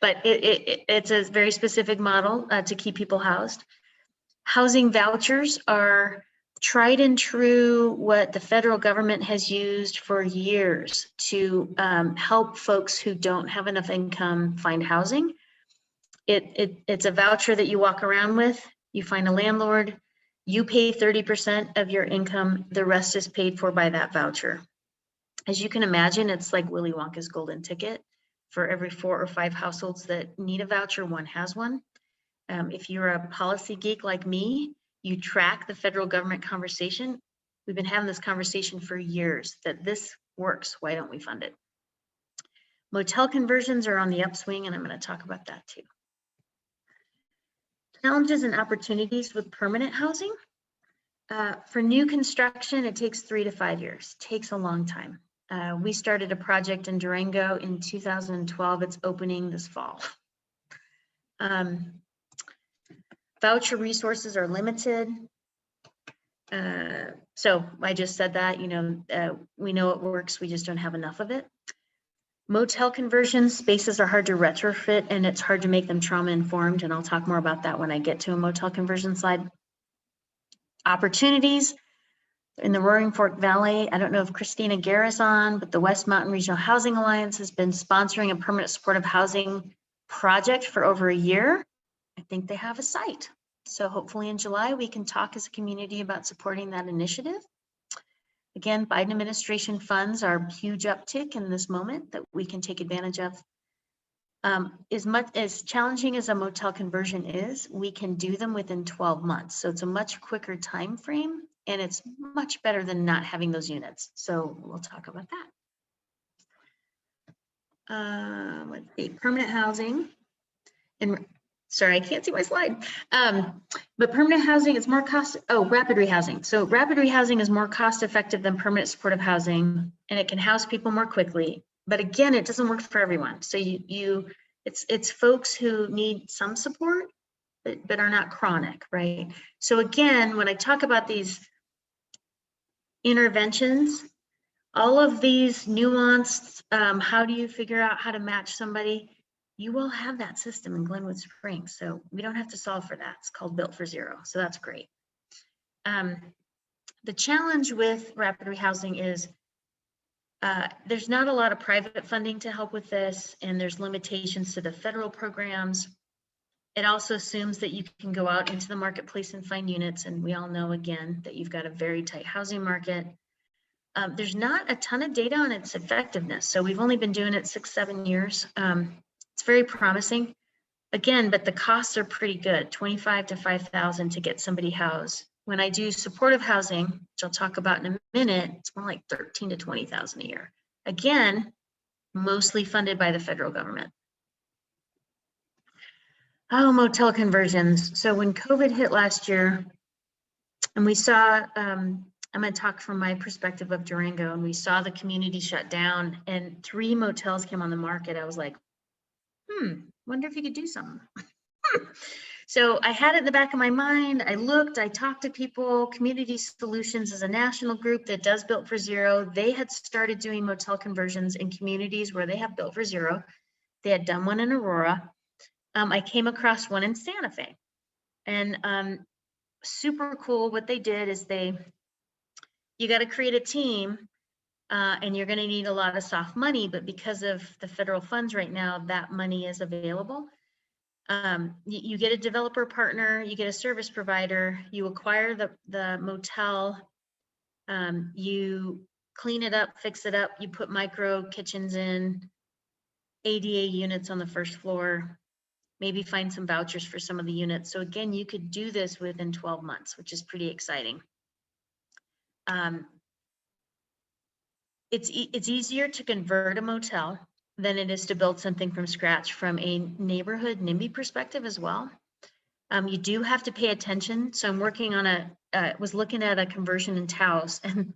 but it's a very specific model to keep people housed. Housing vouchers are tried and true what the federal government has used for years to help folks who don't have enough income find housing. It's a voucher that you walk around with, you find a landlord, you pay 30% of your income, the rest is paid for by that voucher. As you can imagine, it's like Willy Wonka's golden ticket. For every 4 or 5 households that need a voucher, one has one. If you're a policy geek like me, you track the federal government conversation. We've been having this conversation for years that this works. Why don't we fund it? Motel conversions are on the upswing, and I'm going to talk about that too. Challenges and opportunities with permanent housing. For new construction, it takes 3 to 5 years. It takes a long time. We started a project in Durango in 2012. It's opening this fall. Voucher resources are limited. So I just said that, you know, we know it works, we just don't have enough of it. Motel conversions, spaces are hard to retrofit and it's hard to make them trauma informed. And I'll talk more about that when I get to a motel conversion slide. Opportunities in the Roaring Fork Valley. I don't know if Christina Guerra is on, but the West Mountain Regional Housing Alliance has been sponsoring a permanent supportive housing project for over a year. I think they have a site. So hopefully in July, we can talk as a community about supporting that initiative. Again, Biden administration funds are a huge uptick in this moment that we can take advantage of. As challenging as a motel conversion is, we can do them within 12 months. So it's a much quicker time frame and it's much better than not having those units. So we'll talk about that. Let's see, permanent housing. And sorry, I can't see my slide. But permanent housing is more rapid rehousing. So rapid rehousing is more cost effective than permanent supportive housing, and it can house people more quickly. But again, it doesn't work for everyone. So it's folks who need some support, but are not chronic, right? So again, when I talk about these interventions, all of these nuanced, how do you figure out how to match somebody? You will have that system in Glenwood Springs. So we don't have to solve for that. It's called Built for Zero. So that's great. The challenge with rapid rehousing is there's not a lot of private funding to help with this, and there's limitations to the federal programs. It also assumes that you can go out into the marketplace and find units. And we all know, again, that you've got a very tight housing market. There's not a ton of data on its effectiveness. So we've only been doing it 6-7 years. It's very promising. Again, but the costs are pretty good, $25,000 to $5,000 to get somebody housed. When I do supportive housing, which I'll talk about in a minute, it's more like $13,000 to $20,000 a year. Again, mostly funded by the federal government. Oh, motel conversions. So when COVID hit last year, and we saw, I'm going to talk from my perspective of Durango, and we saw the community shut down and 3 motels came on the market. I was like, wonder if you could do something. So I had it in the back of my mind. I looked, I talked to people. Community Solutions is a national group that does Built for Zero. They had started doing motel conversions in communities where they have Built for Zero. They had done one in Aurora. I came across one in Santa Fe, and super cool. What they did is you got to create a team. And you're going to need a lot of soft money, but because of the federal funds right now, that money is available. You get a developer partner, you get a service provider, you acquire the motel, you clean it up, fix it up, you put micro kitchens in, ADA units on the first floor, maybe find some vouchers for some of the units. So again, you could do this within 12 months, which is pretty exciting. It's easier to convert a motel than it is to build something from scratch from a neighborhood NIMBY perspective as well. You do have to pay attention. So I'm working on was looking at a conversion in Taos, and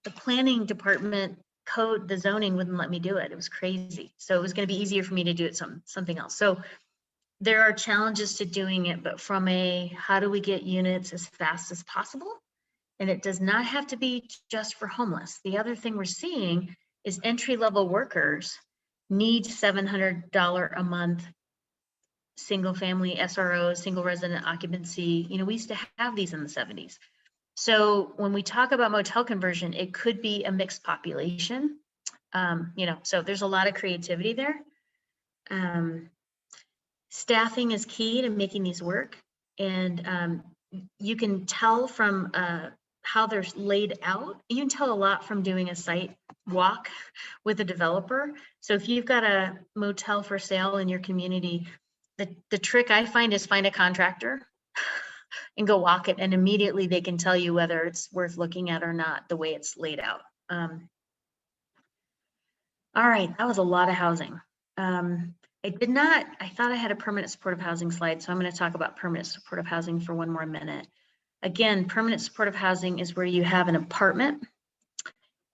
the planning department code, the zoning wouldn't let me do it. It was crazy. So it was going to be easier for me to do it something else. So there are challenges to doing it, but from a how do we get units as fast as possible? And it does not have to be just for homeless. The other thing we're seeing is entry-level workers need $700 a month single family SROs, single resident occupancy. You know, we used to have these in the 70s. So when we talk about motel conversion, it could be a mixed population. You know, so there's a lot of creativity there. Staffing is key to making these work. And you can tell from how they're laid out. You can tell a lot from doing a site walk with a developer. So if you've got a motel for sale in your community, the trick I find is find a contractor and go walk it, and immediately they can tell you whether it's worth looking at or not, the way it's laid out. All right, that was a lot of housing. I thought I had a permanent supportive housing slide, so I'm going to talk about permanent supportive housing for one more minute. Again, permanent supportive housing is where you have an apartment.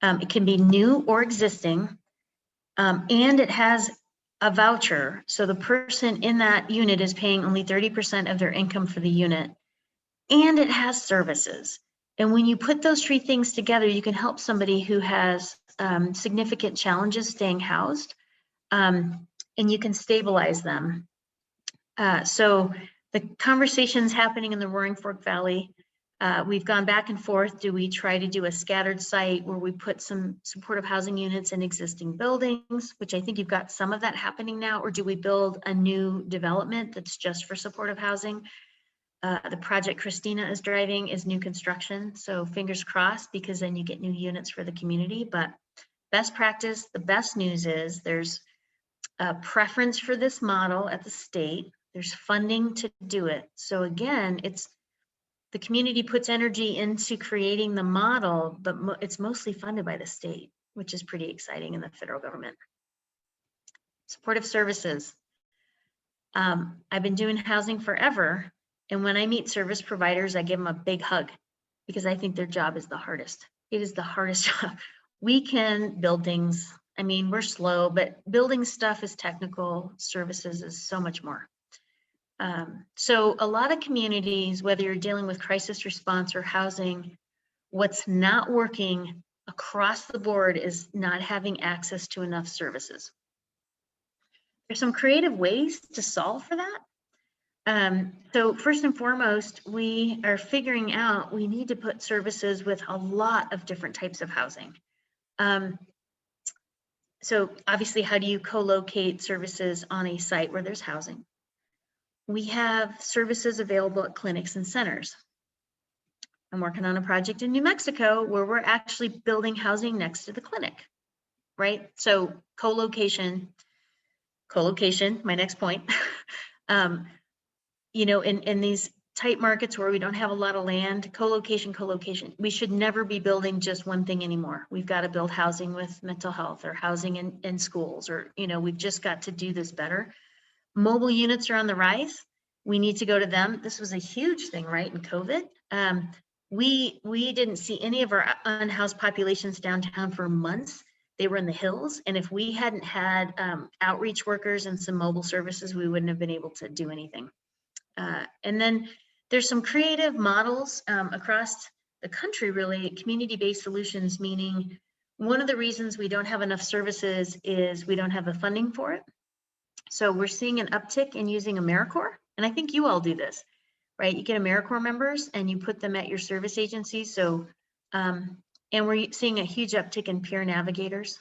It can be new or existing, and it has a voucher. So the person in that unit is paying only 30% of their income for the unit, and it has services. And when you put those three things together, you can help somebody who has significant challenges staying housed, and you can stabilize them. So the conversations happening in the Roaring Fork Valley, we've gone back and forth. Do we try to do a scattered site where we put some supportive housing units in existing buildings, which I think you've got some of that happening now, or do we build a new development that's just for supportive housing? The project Christina is driving is new construction. So fingers crossed, because then you get new units for the community. But best practice, the best news is there's a preference for this model at the state. There's funding to do it. So again, it's the community puts energy into creating the model, but it's mostly funded by the state, which is pretty exciting, in the federal government. Supportive services. I've been doing housing forever. And when I meet service providers, I give them a big hug because I think their job is the hardest. It is the hardest job. We can build things. I mean, we're slow, but building stuff is technical. Services is so much more. So a lot of communities, whether you're dealing with crisis response or housing, what's not working across the board is not having access to enough services. There's some creative ways to solve for that. So first and foremost, we are figuring out we need to put services with a lot of different types of housing. So obviously, how do you co-locate services on a site where there's housing? We have services available at clinics and centers. I'm working on a project in New Mexico where we're actually building housing next to the clinic, right? So co-location, my next point. You know, in these tight markets where we don't have a lot of land, co-location. We should never be building just one thing anymore. We've got to build housing with mental health, or housing in schools, or, you know, we've just got to do this better. Mobile units are on the rise. We need to go to them. This was a huge thing, right, in COVID. We didn't see any of our unhoused populations downtown for months. They were in the hills. And if we hadn't had outreach workers and some mobile services, we wouldn't have been able to do anything. And then there's some creative models across the country, really, community-based solutions, meaning one of the reasons we don't have enough services is we don't have the funding for it. So we're seeing an uptick in using AmeriCorps, and I think you all do this, right? You get AmeriCorps members and you put them at your service agencies. So, and we're seeing a huge uptick in peer navigators.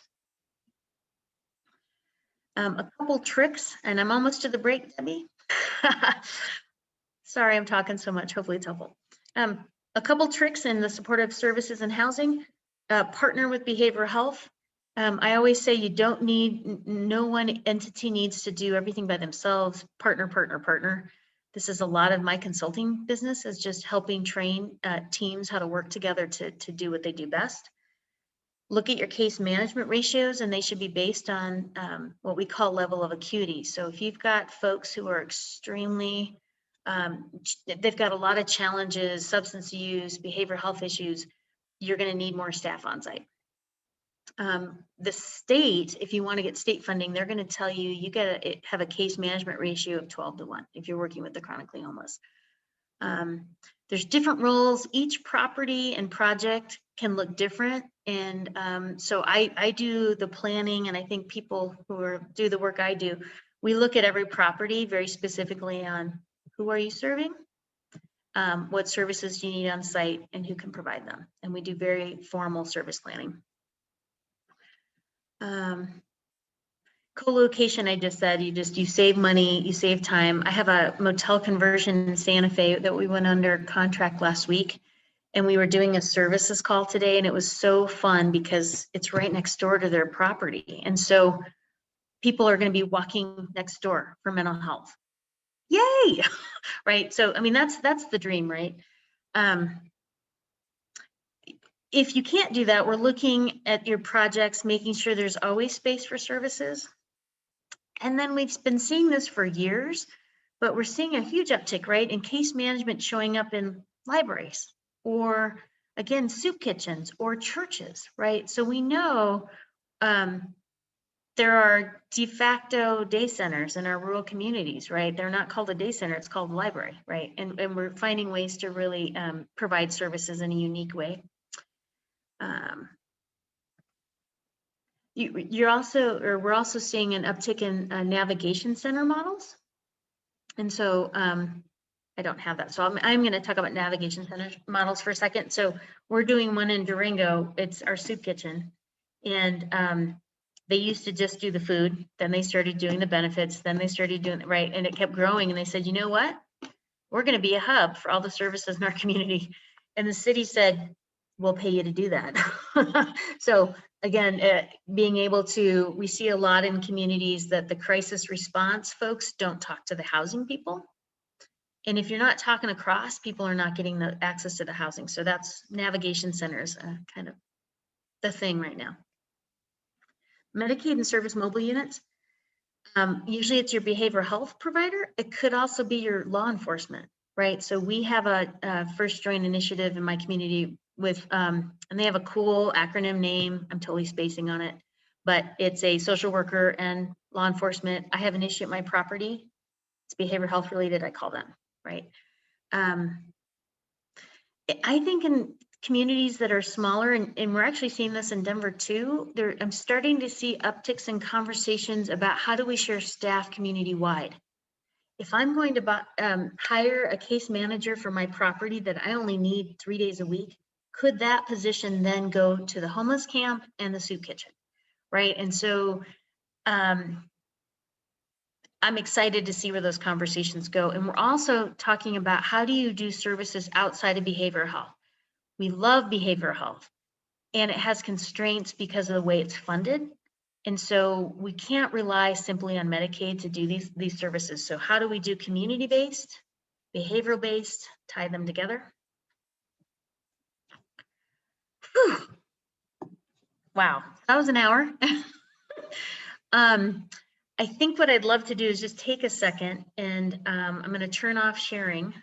A couple tricks, and I'm almost to the break, Debbie. Sorry, I'm talking so much. Hopefully it's helpful. A couple tricks in the supportive services and housing. Partner with behavioral health. I always say you don't need, no one entity needs to do everything by themselves. Partner. This is a lot of my consulting business, is just helping train teams how to work together to do what they do best. Look at your case management ratios, and they should be based on what we call level of acuity. So if you've got folks who are extremely, they've got a lot of challenges, substance use, behavioral health issues, you're going to need more staff on site. The state, if you want to get state funding, they're going to tell you, you got to have a case management ratio of 12-1 if you're working with the chronically homeless. There's different roles. Each property and project can look different. And so I do the planning, and I think people who do the work I do, we look at every property very specifically on who are you serving, what services do you need on site, and who can provide them. And we do very formal service planning. Co-location, I just said, you save money, you save time. I have a motel conversion in Santa Fe that we went under contract last week, and we were doing a services call today, and it was so fun because it's right next door to their property. And so people are going to be walking next door for mental health. Yay! Right. So, I mean, that's the dream, right? If you can't do that, we're looking at your projects, making sure there's always space for services. And then we've been seeing this for years, but we're seeing a huge uptick, right, in case management showing up in libraries, or again, soup kitchens or churches, right? So we know there are de facto day centers in our rural communities, right? They're not called a day center, it's called a library, right? And we're finding ways to really provide services in a unique way. We're also seeing an uptick in navigation center models. And so I don't have that. So I'm going to talk about navigation center models for a second. So we're doing one in Durango. It's our soup kitchen. And they used to just do the food. Then they started doing the benefits. Then they started doing it right. And it kept growing. And they said, you know what? We're going to be a hub for all the services in our community. And the city said, we'll pay you to do that. So again, being able to, we see a lot in communities that the crisis response folks don't talk to the housing people. And if you're not talking across, people are not getting the access to the housing. So that's navigation centers, kind of the thing right now. Medicaid and service mobile units. Usually it's your behavioral health provider. It could also be your law enforcement, right? So we have a first joint initiative in my community with, and they have a cool acronym name. I'm totally spacing on it, but it's a social worker and law enforcement. I have an issue at my property. It's behavioral health related, I call them, right? I think in communities that are smaller, and we're actually seeing this in Denver too, I'm starting to see upticks in conversations about how do we share staff community-wide. If I'm going to hire a case manager for my property that I only need 3 days a week, could that position then go to the homeless camp and the soup kitchen, right? And so I'm excited to see where those conversations go. And we're also talking about how do you do services outside of behavioral health? We love behavioral health, and it has constraints because of the way it's funded. And so we can't rely simply on Medicaid to do these services. So how do we do community-based, behavioral-based, tie them together? Whew. Wow, that was an hour. I think what I'd love to do is just take a second, and I'm going to turn off sharing.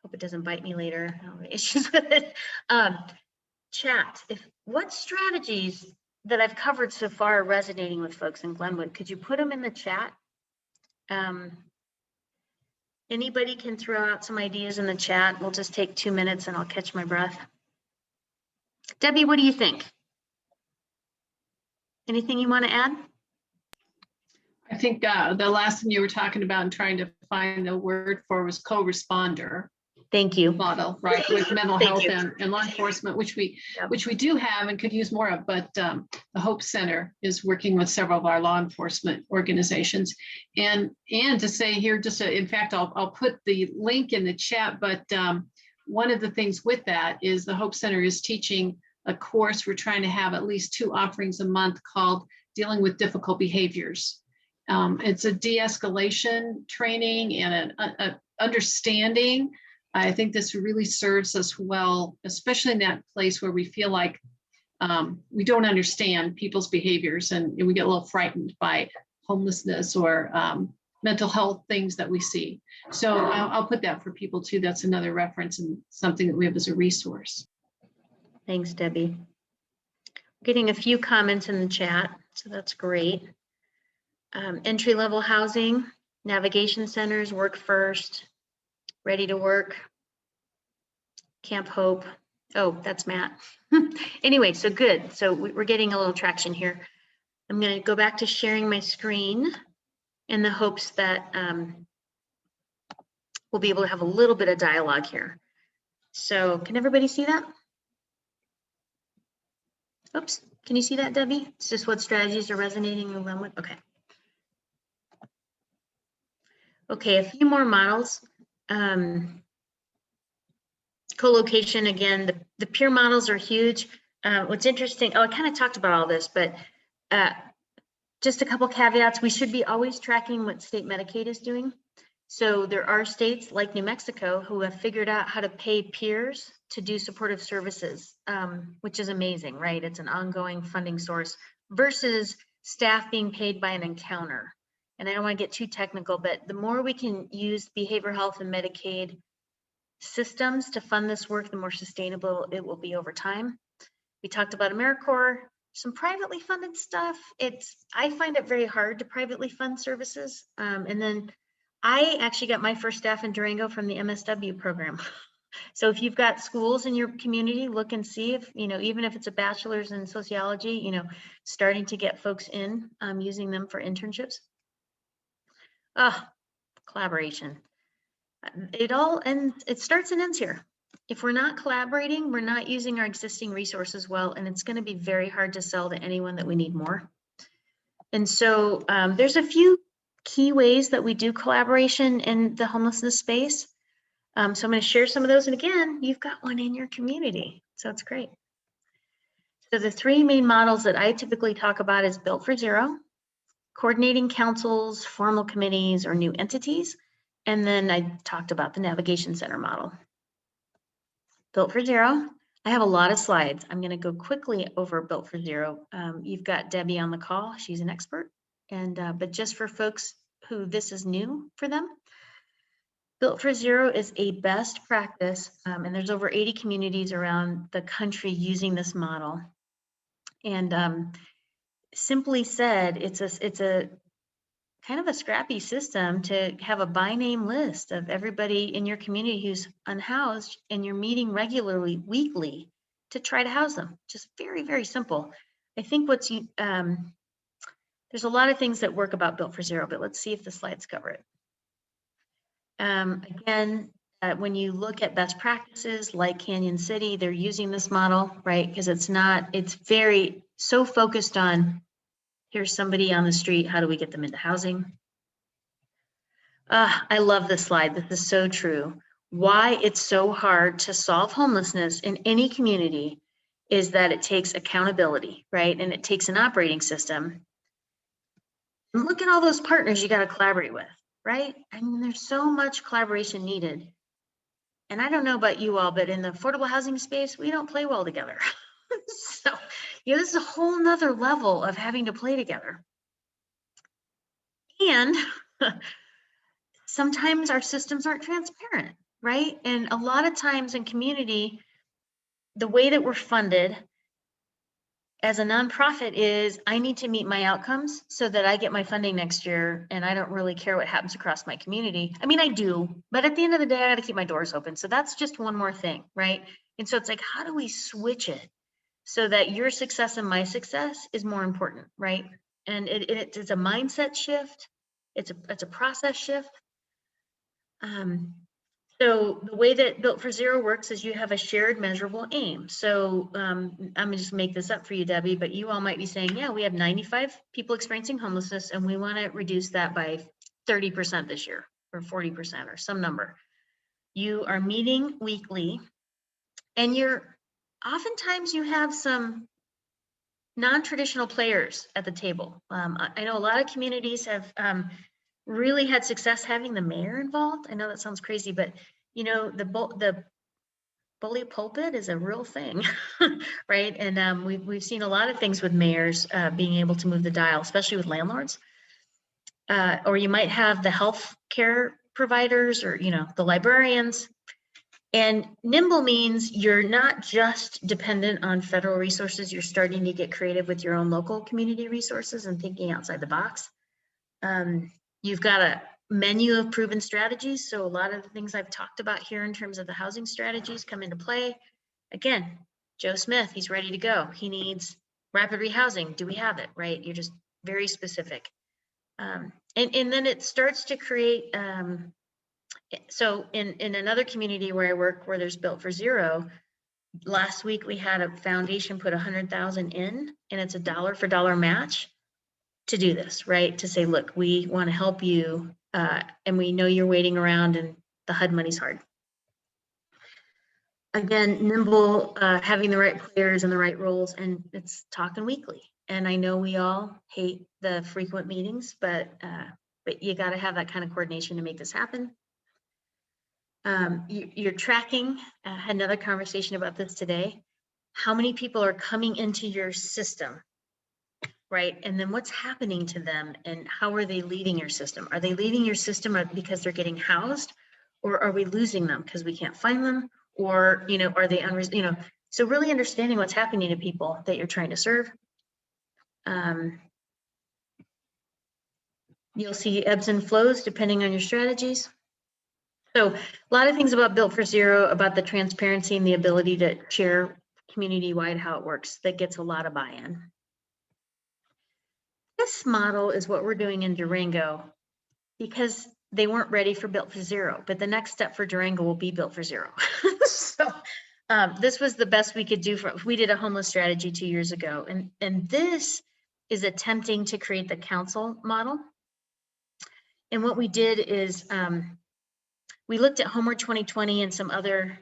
Hope it doesn't bite me later. I don't have issues with it. Chat. What strategies that I've covered so far are resonating with folks in Glenwood? Could you put them in the chat? Anybody can throw out some ideas in the chat. We'll just take 2 minutes and I'll catch my breath. Debbie, what do you think? Anything you want to add? I think the last thing you were talking about and trying to find the word for was co-responder Thank you. model, right? With mental Thank health you. and law enforcement, which we Yep. do have and could use more of, but the Hope Center is working with several of our law enforcement organizations. And to say here, in fact, I'll put the link in the chat, but one of the things with that is the Hope Center is teaching a course. We're trying to have at least 2 offerings a month called Dealing with Difficult Behaviors. It's a de-escalation training and an understanding. I think this really serves us well, especially in that place where we feel like we don't understand people's behaviors and we get a little frightened by homelessness or mental health things that we see. So I'll put that for people too. That's another reference and something that we have as a resource. Thanks, Debbie. Getting a few comments in the chat, so that's great. Entry-level housing, navigation centers, work first, ready to work, Camp Hope. Oh, that's Matt. Anyway, so good. So we're getting a little traction here. I'm going to go back to sharing my screen in the hopes that we'll be able to have a little bit of dialogue here. So can everybody see that? Oops, can you see that, Debbie? It's just what strategies are resonating in Glenwood. Okay. Okay, a few more models. Co-location, again, the peer models are huge. What's interesting, I kind of talked about all this, but just a couple caveats. We should be always tracking what state Medicaid is doing. So there are states like New Mexico who have figured out how to pay peers to do supportive services, which is amazing, right? It's an ongoing funding source versus staff being paid by an encounter. And I don't want to get too technical, but the more we can use behavioral health and Medicaid systems to fund this work, the more sustainable it will be over time. We talked about AmeriCorps, some privately funded stuff. I find it very hard to privately fund services. And then I actually got my first staff in Durango from the MSW program. So if you've got schools in your community, look and see if, even if it's a bachelor's in sociology, starting to get folks in, using them for internships. Collaboration. It starts and ends here. If we're not collaborating, we're not using our existing resources well, and it's going to be very hard to sell to anyone that we need more. And so there's a few key ways that we do collaboration in the homelessness space. So I'm going to share some of those. And again, you've got one in your community, so it's great. So the three main models that I typically talk about is Built for Zero, coordinating councils, formal committees, or new entities. And then I talked about the navigation center model. Built for Zero. I have a lot of slides. I'm going to go quickly over Built for Zero. You've got Debbie on the call. She's an expert. And but just for folks who this is new for them, Built for Zero is a best practice. And there's over 80 communities around the country using this model. And simply said, it's a kind of a scrappy system to have a by name list of everybody in your community who's unhoused, and you're meeting regularly, weekly, to try to house them. Just very, very simple. I think there's a lot of things that work about Built for Zero, but let's see if the slides cover it. Again, when you look at best practices like Canyon City, they're using this model, right? Because it's very so focused on, here's somebody on the street, how do we get them into housing? I love this slide. This is so true. Why it's so hard to solve homelessness in any community is that it takes accountability, right? And it takes an operating system. And look at all those partners you got to collaborate with, right? I mean, there's so much collaboration needed. And I don't know about you all, but in the affordable housing space, we don't play well together. So, this is a whole nother level of having to play together. And sometimes our systems aren't transparent, right? And a lot of times in community, the way that we're funded as a nonprofit is I need to meet my outcomes so that I get my funding next year, and I don't really care what happens across my community. I mean, I do, but at the end of the day, I got to keep my doors open. So that's just one more thing, right? And so it's like, how do we switch it so that your success and my success is more important, right? And it's a mindset shift. It's a process shift. So the way that Built for Zero works is you have a shared measurable aim. So I'm gonna just make this up for you, Debbie, but you all might be saying, yeah, we have 95 people experiencing homelessness and we want to reduce that by 30% this year or 40% or some number. You are meeting weekly, and oftentimes you have some non-traditional players at the table. I know a lot of communities have really had success having the mayor involved. I know that sounds crazy, but the bully pulpit is a real thing, right? And we've seen a lot of things with mayors being able to move the dial, especially with landlords. Or you might have the health care providers, or the librarians. And nimble means you're not just dependent on federal resources, you're starting to get creative with your own local community resources and thinking outside the box. You've got a menu of proven strategies. So a lot of the things I've talked about here in terms of the housing strategies come into play. Again, Joe Smith, he's ready to go. He needs rapid rehousing. Do we have it, right? You're just very specific. And then it starts to create, so in another community where I work, where there's Built for Zero, last week we had a foundation put 100,000 in, and it's a dollar for dollar match to do this, right? To say, look, we want to help you, and we know you're waiting around and the HUD money's hard. Again, nimble, having the right players and the right roles, and it's talking weekly. And I know we all hate the frequent meetings, but you got to have that kind of coordination to make this happen. You're tracking, had another conversation about this today. How many people are coming into your system, right? And then what's happening to them and how are they leaving your system? Are they leaving your system because they're getting housed, or are we losing them because we can't find them? Or, you know, are they, so really understanding what's happening to people that you're trying to serve. You'll see ebbs and flows depending on your strategies. So a lot of things about Built for Zero, about the transparency and the ability to share community-wide how it works, that gets a lot of buy-in. This model is what we're doing in Durango because they weren't ready for Built for Zero, but the next step for Durango will be Built for Zero. So this was the best we could do. We did a homeless strategy 2 years ago, and this is attempting to create the council model. And what we did is we looked at Homeward 2020 and some other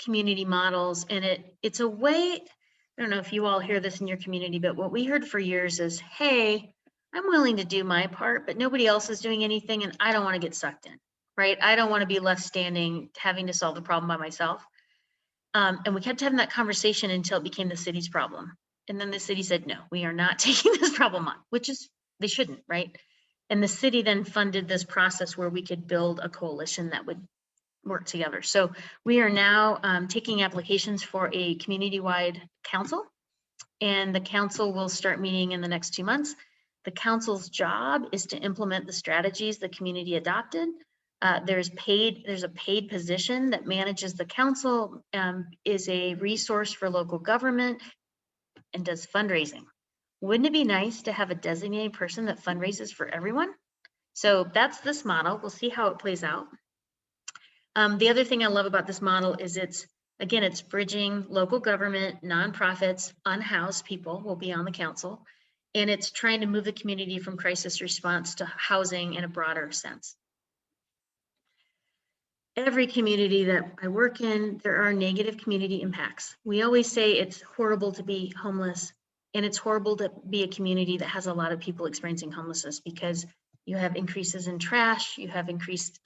community models, and it's a way, I don't know if you all hear this in your community, but what we heard for years is, hey, I'm willing to do my part, but nobody else is doing anything, and I don't want to get sucked in, right? I don't want to be left standing, having to solve the problem by myself. And we kept having that conversation until it became the city's problem. And then the city said, no, we are not taking this problem on, which is, they shouldn't, right? And the city then funded this process where we could build a coalition that would work together. So we are now taking applications for a community-wide council, and the council will start meeting in the next 2 months. The council's job is to implement the strategies the community adopted. There's a paid position that manages the council, is a resource for local government, and does fundraising. Wouldn't it be nice to have a designated person that fundraises for everyone? So that's this model. We'll see how it plays out. The other thing I love about this model is it's bridging local government, nonprofits, unhoused people will be on the council, and it's trying to move the community from crisis response to housing in a broader sense. Every community that I work in, there are negative community impacts. We always say it's horrible to be homeless, and it's horrible to be a community that has a lot of people experiencing homelessness, because you have increases in trash, you have increased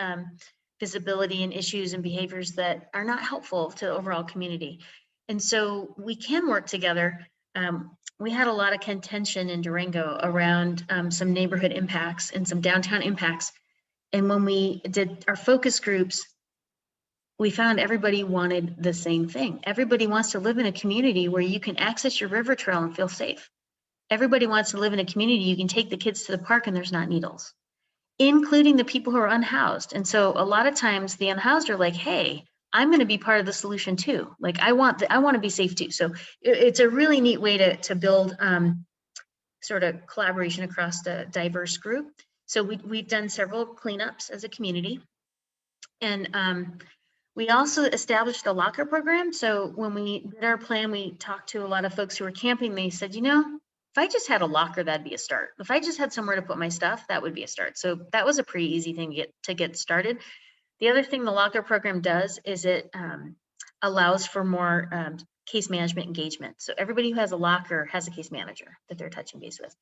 visibility and issues and behaviors that are not helpful to the overall community. And so we can work together. We had a lot of contention in Durango around some neighborhood impacts and some downtown impacts. And when we did our focus groups, we found everybody wanted the same thing. Everybody wants to live in a community where you can access your river trail and feel safe. Everybody wants to live in a community you can take the kids to the park and there's not needles, including the people who are unhoused. And so a lot of times the unhoused are like, hey, I'm going to be part of the solution too. Like I want to be safe too. So it's a really neat way to build sort of collaboration across the diverse group. So we've done several cleanups as a community. And we also established a locker program. So when we did our plan, we talked to a lot of folks who were camping. They said, you know, if I just had a locker, that'd be a start. If I just had somewhere to put my stuff, that would be a start. So that was a pretty easy thing to get started. The other thing the locker program does is it allows for more case management engagement. So everybody who has a locker has a case manager that they're touching base with.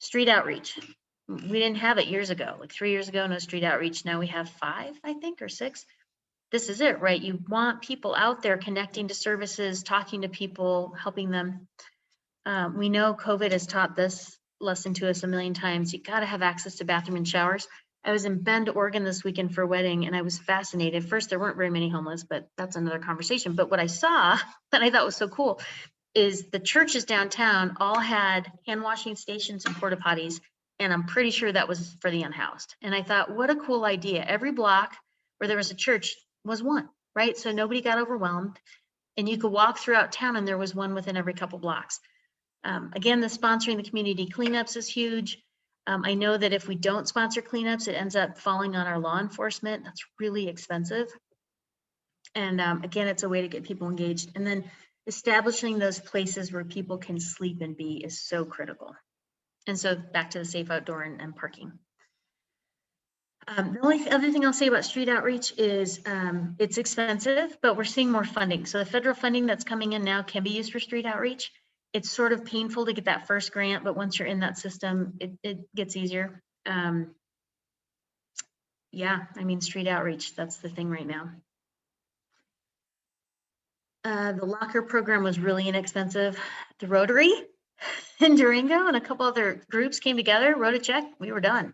Street outreach. We didn't have it years ago, like 3 years ago, no street outreach. Now we have 5, I think, or 6. This is it, right? You want people out there connecting to services, talking to people, helping them. We know COVID has taught this lesson to us a million times. You got to have access to bathroom and showers. I was in Bend, Oregon this weekend for a wedding, and I was fascinated. First, there weren't very many homeless, but that's another conversation. But what I saw that I thought was so cool is the churches downtown all had hand washing stations and porta potties. And I'm pretty sure that was for the unhoused. And I thought, what a cool idea. Every block where there was a church was one, right? So nobody got overwhelmed. And you could walk throughout town and there was one within every couple blocks. Again, the sponsoring the community cleanups is huge. I know that if we don't sponsor cleanups, it ends up falling on our law enforcement. That's really expensive. And again, it's a way to get people engaged. And then establishing those places where people can sleep and be is so critical. And so back to the safe outdoor and parking. The only other thing I'll say about street outreach is it's expensive, but we're seeing more funding. So the federal funding that's coming in now can be used for street outreach. It's sort of painful to get that first grant, but once you're in that system, it gets easier. Yeah, I mean, street outreach, that's the thing right now. The locker program was really inexpensive. The Rotary in Durango and a couple other groups came together, wrote a check, we were done.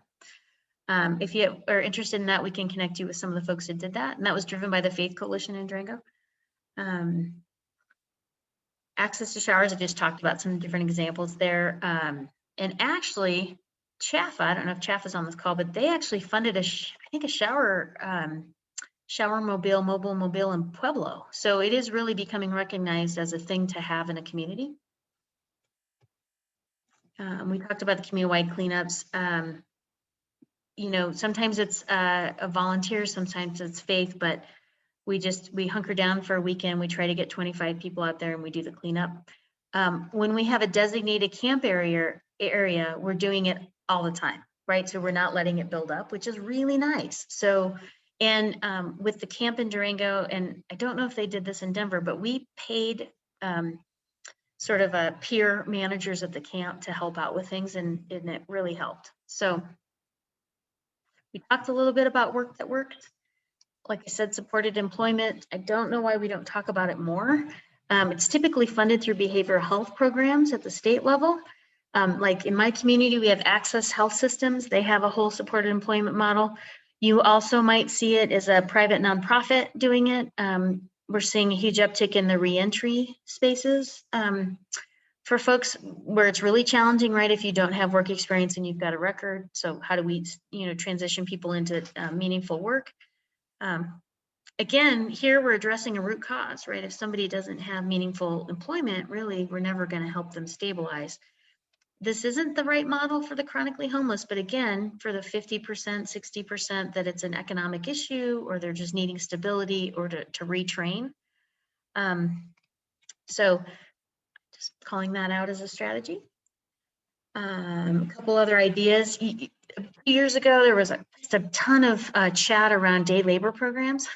If you are interested in that, we can connect you with some of the folks that did that. And that was driven by the Faith Coalition in Durango. Access to showers, I just talked about some different examples there. And actually, Chaffa, I don't know if Chaffa's on this call, but they actually funded I think a shower mobile mobile in Pueblo. So it is really becoming recognized as a thing to have in a community. We talked about the community-wide cleanups. You know, sometimes it's a volunteer, sometimes it's Faith, but we hunker down for a weekend. We try to get 25 people out there and we do the cleanup. When we have a designated camp area, we're doing it all the time, right? So we're not letting it build up, which is really nice. So, and with the camp in Durango, and I don't know if they did this in Denver, but we paid sort of a peer managers at the camp to help out with things, and it really helped. So we talked a little bit about work that worked. Like I said, supported employment. I don't know why we don't talk about it more. It's typically funded through behavioral health programs at the state level. Like in my community, we have Access Health Systems. They have a whole supported employment model. You also might see it as a private nonprofit doing it. We're seeing a huge uptick in the reentry spaces for folks where it's really challenging, right? If you don't have work experience and you've got a record. So how do we, transition people into meaningful work? Again, here we're addressing a root cause, right? If somebody doesn't have meaningful employment, really, we're never going to help them stabilize. This isn't the right model for the chronically homeless, but again, for the 50%, 60% that it's an economic issue, or they're just needing stability or to retrain. So just calling that out as a strategy. A couple other ideas. A few years ago, there was just a ton of chat around day labor programs,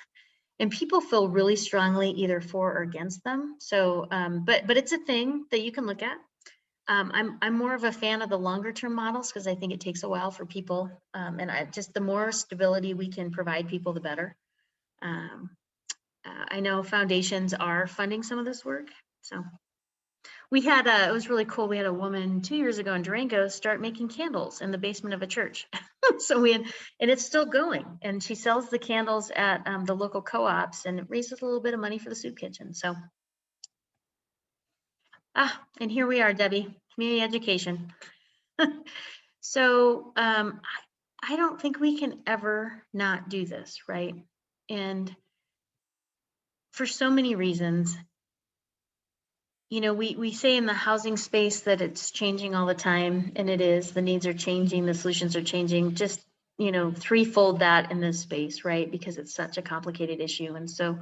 and people feel really strongly either for or against them. So, but it's a thing that you can look at. I'm more of a fan of the longer term models because I think it takes a while for people, and just the more stability we can provide people, the better. I know foundations are funding some of this work, so. We had it was really cool. We had a woman 2 years ago in Durango start making candles in the basement of a church. So and it's still going. And she sells the candles at the local co-ops, and it raises a little bit of money for the soup kitchen. So, and here we are, Debbie, community education. So I don't think we can ever not do this, right? And for so many reasons. We say in the housing space that it's changing all the time, and it is. The needs are changing, the solutions are changing, just, threefold that in this space, right? Because it's such a complicated issue. And so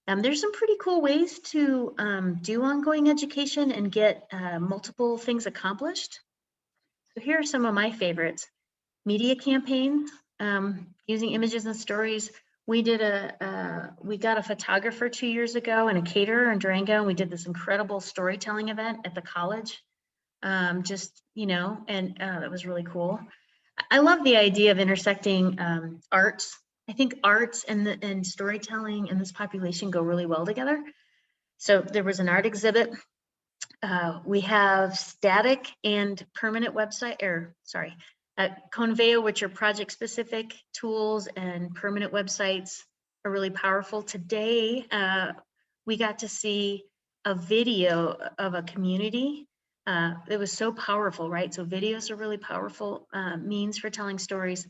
there's some pretty cool ways to do ongoing education and get multiple things accomplished. So here are some of my favorites. Media campaigns, using images and stories. We did we got a photographer 2 years ago and a caterer in Durango, and we did this incredible storytelling event at the college. And it was really cool. I love the idea of intersecting arts. I think arts and storytelling and this population go really well together. So there was an art exhibit. We have static and permanent Conveo, which are project-specific tools, and permanent websites are really powerful. Today, we got to see a video of a community. It was so powerful, right? So videos are really powerful means for telling stories.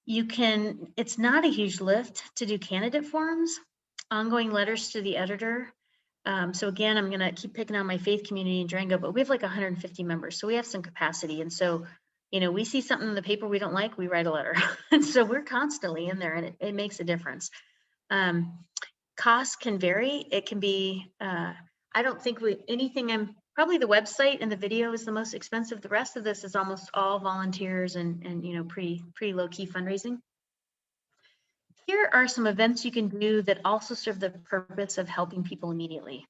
It's not a huge lift to do candidate forums, ongoing letters to the editor. So again, I'm gonna keep picking on my faith community in Durango, but we have like 150 members, so we have some capacity. And so, we see something in the paper we don't like, we write a letter. And so we're constantly in there, and it makes a difference. Costs can vary. It can be, I don't think probably the website and the video is the most expensive. The rest of this is almost all volunteers and pretty low key fundraising. Here are some events you can do that also serve the purpose of helping people immediately.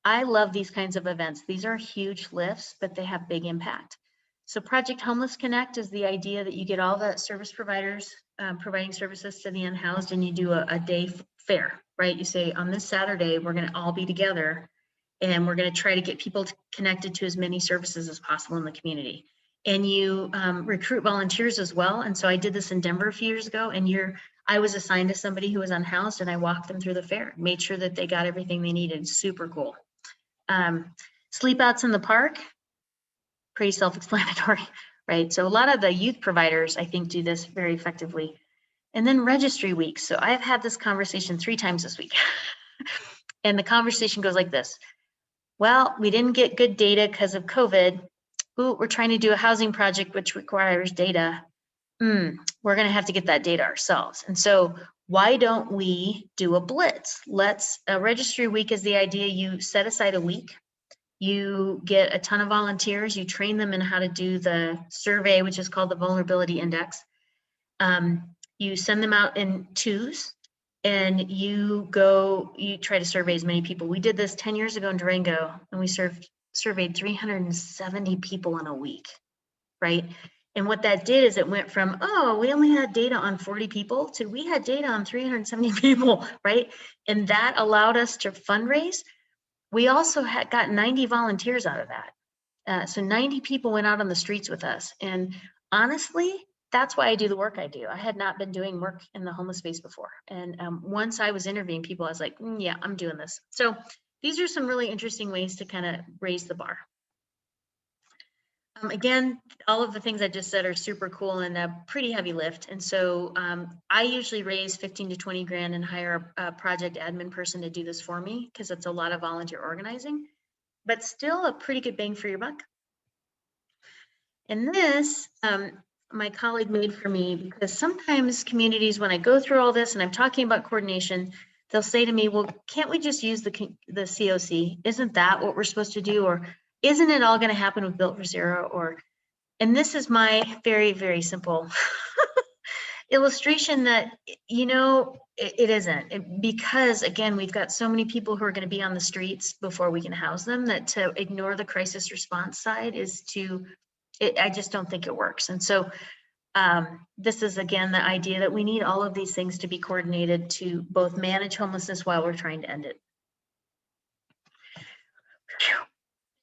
I love these kinds of events. These are huge lifts, but they have big impact. So Project Homeless Connect is the idea that you get all the service providers providing services to the unhoused, and you do a day fair, right? You say on this Saturday, we're gonna all be together and we're gonna try to get people connected to as many services as possible in the community. And you recruit volunteers as well. And so I did this in Denver a few years ago, and I was assigned to somebody who was unhoused, and I walked them through the fair, made sure that they got everything they needed. Super cool. Sleep outs in the park, pretty self-explanatory, right? So a lot of the youth providers, I think, do this very effectively. And then registry week. So I've had this conversation 3 times this week. And the conversation goes like this. Well, we didn't get good data because of COVID. Ooh, we're trying to do a housing project which requires data. We're going to have to get that data ourselves. And so why don't we do a blitz? A registry week is the idea. You set aside a week. You get a ton of volunteers. You train them in how to do the survey, which is called the Vulnerability Index. You send them out in 2s, and you try to survey as many people. We did this 10 years ago in Durango, and we surveyed 370 people in a week, right? And what that did is it went from, oh, we only had data on 40 people to we had data on 370 people, right? And that allowed us to fundraise. We also got 90 volunteers out of that. So 90 people went out on the streets with us. And honestly, that's why I do the work I do. I had not been doing work in the homeless space before. And once I was interviewing people, I was like, yeah, I'm doing this. So these are some really interesting ways to kind of raise the bar. Again, all of the things I just said are super cool and a pretty heavy lift. And so I usually raise 15 to 20 grand and hire a project admin person to do this for me, because it's a lot of volunteer organizing, but still a pretty good bang for your buck. And this, my colleague made for me, because sometimes communities, when I go through all this and I'm talking about coordination, they'll say to me, well, can't we just use the COC? Isn't that what we're supposed to do? Or isn't it all going to happen with Built for Zero? And this is my very, very simple illustration that, it isn't. Because again, we've got so many people who are going to be on the streets before we can house them, that to ignore the crisis response side I just don't think it works. And so this is, again, the idea that we need all of these things to be coordinated to both manage homelessness while we're trying to end it.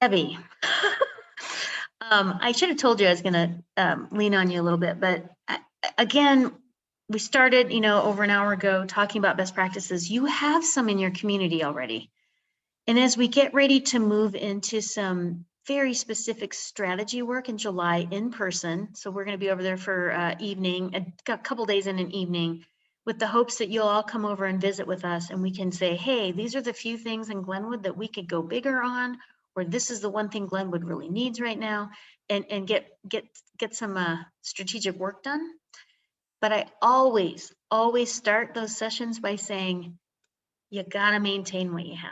Heavy. I should have told you I was going to lean on you a little bit, but again, we started, over an hour ago talking about best practices. You have some in your community already. And as we get ready to move into some very specific strategy work in July in person, so we're going to be over there for evening, a couple days in an evening, with the hopes that you'll all come over and visit with us, and we can say, hey, these are the few things in Glenwood that we could go bigger on, or this is the one thing Glenwood really needs right now, and get some strategic work done. But I always start those sessions by saying, you gotta maintain what you have,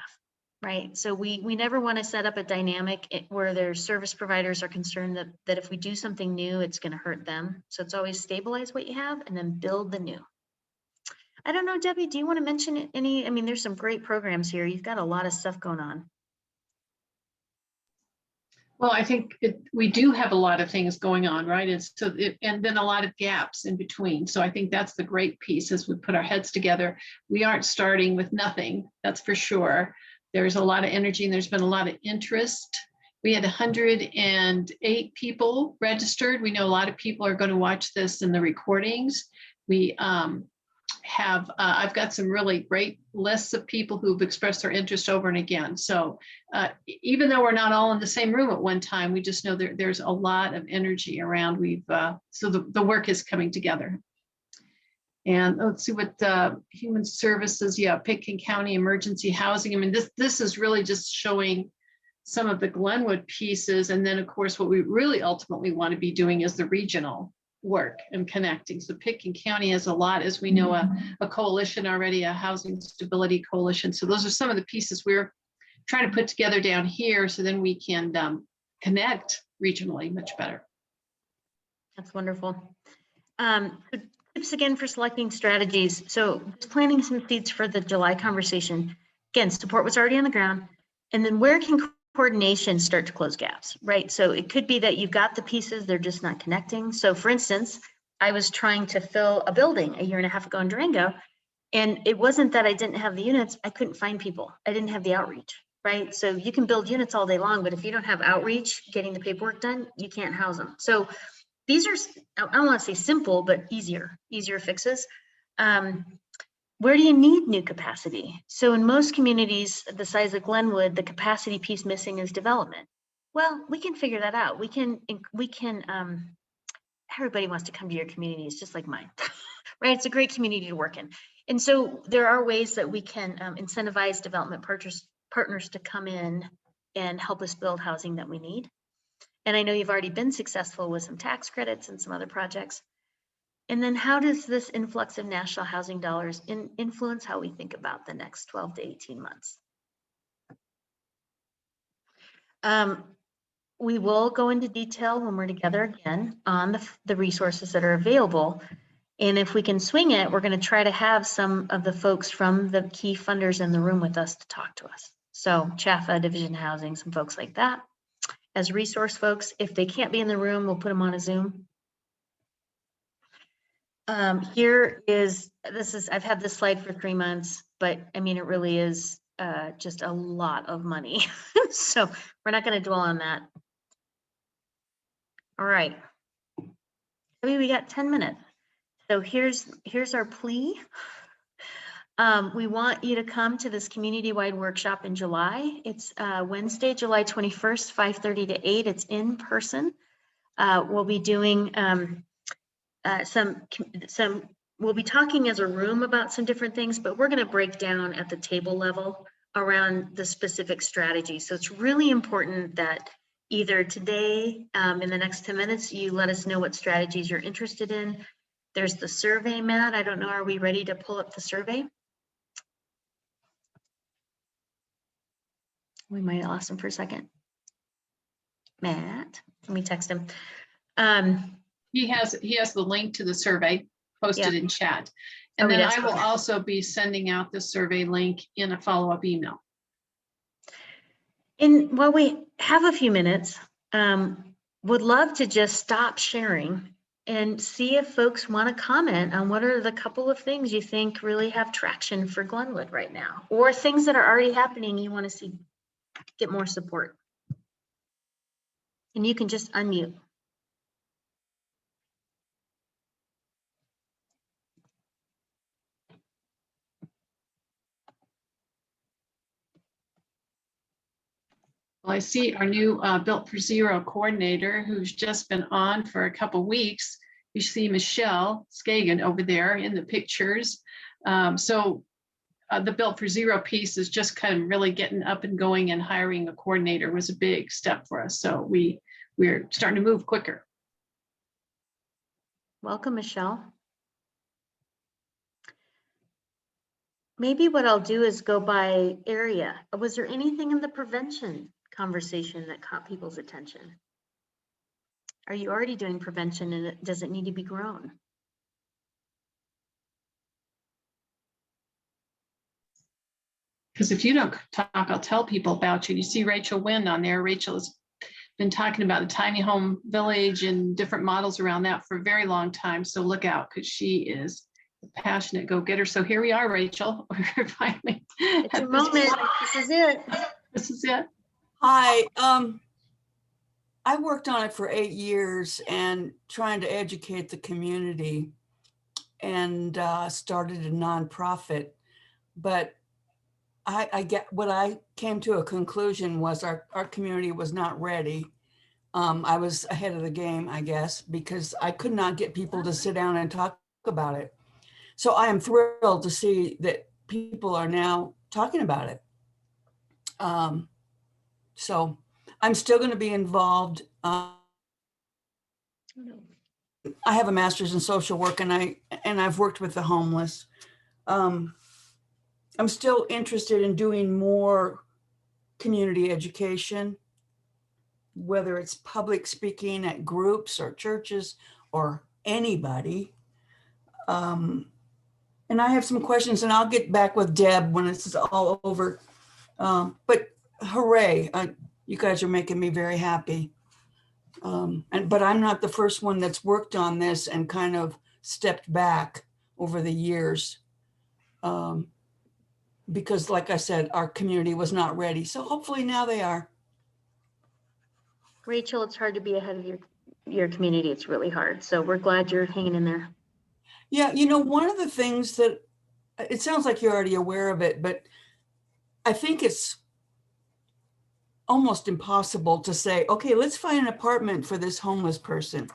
right? So we never want to set up a dynamic where their service providers are concerned that if we do something new, it's gonna hurt them. So it's always stabilize what you have and then build the new. I don't know, Debbie, do you want to mention any? I mean, there's some great programs here. You've got a lot of stuff going on. Well, I think we do have a lot of things going on, right? And then a lot of gaps in between. So I think that's the great piece as we put our heads together. We aren't starting with nothing, that's for sure. There's a lot of energy and there's been a lot of interest We had 108 people registered. We know a lot of people are going to watch this in the recordings. We I've got some really great lists of people who've expressed their interest over and again. So even though we're not all in the same room at one time, we just know there's a lot of energy around. So the work is coming together. And let's see what human services, Pitkin County Emergency Housing. I mean, this is really just showing some of the Glenwood pieces. And then of course, what we really ultimately want to be doing is the regional work and connecting. So Pitkin County has a lot, as we know, a coalition already, a housing stability coalition. So those are some of the pieces we're trying to put together down here, so then we can connect regionally much better. That's wonderful. Tips again for selecting strategies. So just planting some seeds for the July conversation. Again, support what's already on the ground. And then where can coordination start to close gaps, right? So it could be that you've got the pieces, they're just not connecting. So for instance, I was trying to fill a building a year and a half ago in Durango, and it wasn't that I didn't have the units, I couldn't find people. I didn't have the outreach, right? So you can build units all day long, but if you don't have outreach, getting the paperwork done, you can't house them. So these are, I don't want to say simple, but easier fixes. Where do you need new capacity? So in most communities the size of Glenwood, the capacity piece missing is development. Well, we can figure that out. We can, everybody wants to come to your community. It's just like mine, right? It's a great community to work in. And so there are ways that we can incentivize development partners to come in and help us build housing that we need. And I know you've already been successful with some tax credits and some other projects. And then how does this influx of national housing dollars influence how we think about the next 12 to 18 months? We will go into detail when we're together again on the resources that are available. And if we can swing it, we're going to try to have some of the folks from the key funders in the room with us to talk to us. So Chafa, Division Housing, some folks like that as resource folks. If they can't be in the room, we'll put them on a Zoom. I've had this slide for 3 months, but I mean, it really is just a lot of money. So we're not going to dwell on that. All right. I mean, we got 10 minutes. So here's our plea. We want you to come to this community-wide workshop in July. It's Wednesday, July 21st, 5:30 to 8. It's in person. We'll be doing we'll be talking as a room about some different things, but we're going to break down at the table level around the specific strategy. So it's really important that either today, in the next 10 minutes, you let us know what strategies you're interested in. There's the survey, Matt. I don't know, are we ready to pull up the survey? We might have lost him for a second. Matt, let me text him. He has the link to the survey posted in chat. And then I will also be sending out the survey link in a follow-up email. And while we have a few minutes, would love to just stop sharing and see if folks want to comment on what are the couple of things you think really have traction for Glenwood right now, or things that are already happening you want to see get more support. And you can just unmute. Well, I see our new Built for Zero coordinator, who's just been on for a couple weeks. You see Michelle Skagen over there in the pictures. The Built for Zero piece is just kind of really getting up and going, and hiring a coordinator was a big step for us. So we're starting to move quicker. Welcome, Michelle. Maybe what I'll do is go by area. Was there anything in the prevention conversation that caught people's attention? Are you already doing prevention, and does it need to be grown? Because if you don't talk, I'll tell people about you. You see Rachel Wynn on there. Rachel has been talking about a tiny home village and different models around that for a very long time. So look out, because she is a passionate go-getter. So here we are, Rachel. We're finally. It's a moment. This is it. This is it. Hi. I worked on it for 8 years and trying to educate the community, and started a nonprofit. But I get what I came to a conclusion was our community was not ready. I was ahead of the game, I guess, because I could not get people to sit down and talk about it. So I am thrilled to see that people are now talking about it. So I'm still going to be involved. I have a master's in social work, and I've worked with the homeless. I'm still interested in doing more community education, whether it's public speaking at groups or churches or anybody. And I have some questions, and I'll get back with Deb when this is all over. But hooray, you guys are making me very happy. But I'm not the first one that's worked on this and kind of stepped back over the years. Because like I said, our community was not ready. So hopefully now they are. Rachel, it's hard to be ahead of your community. It's really hard. So we're glad you're hanging in there. Yeah, one of the things that, it sounds like you're already aware of it, but I think it's almost impossible to say, okay, let's find an apartment for this homeless person.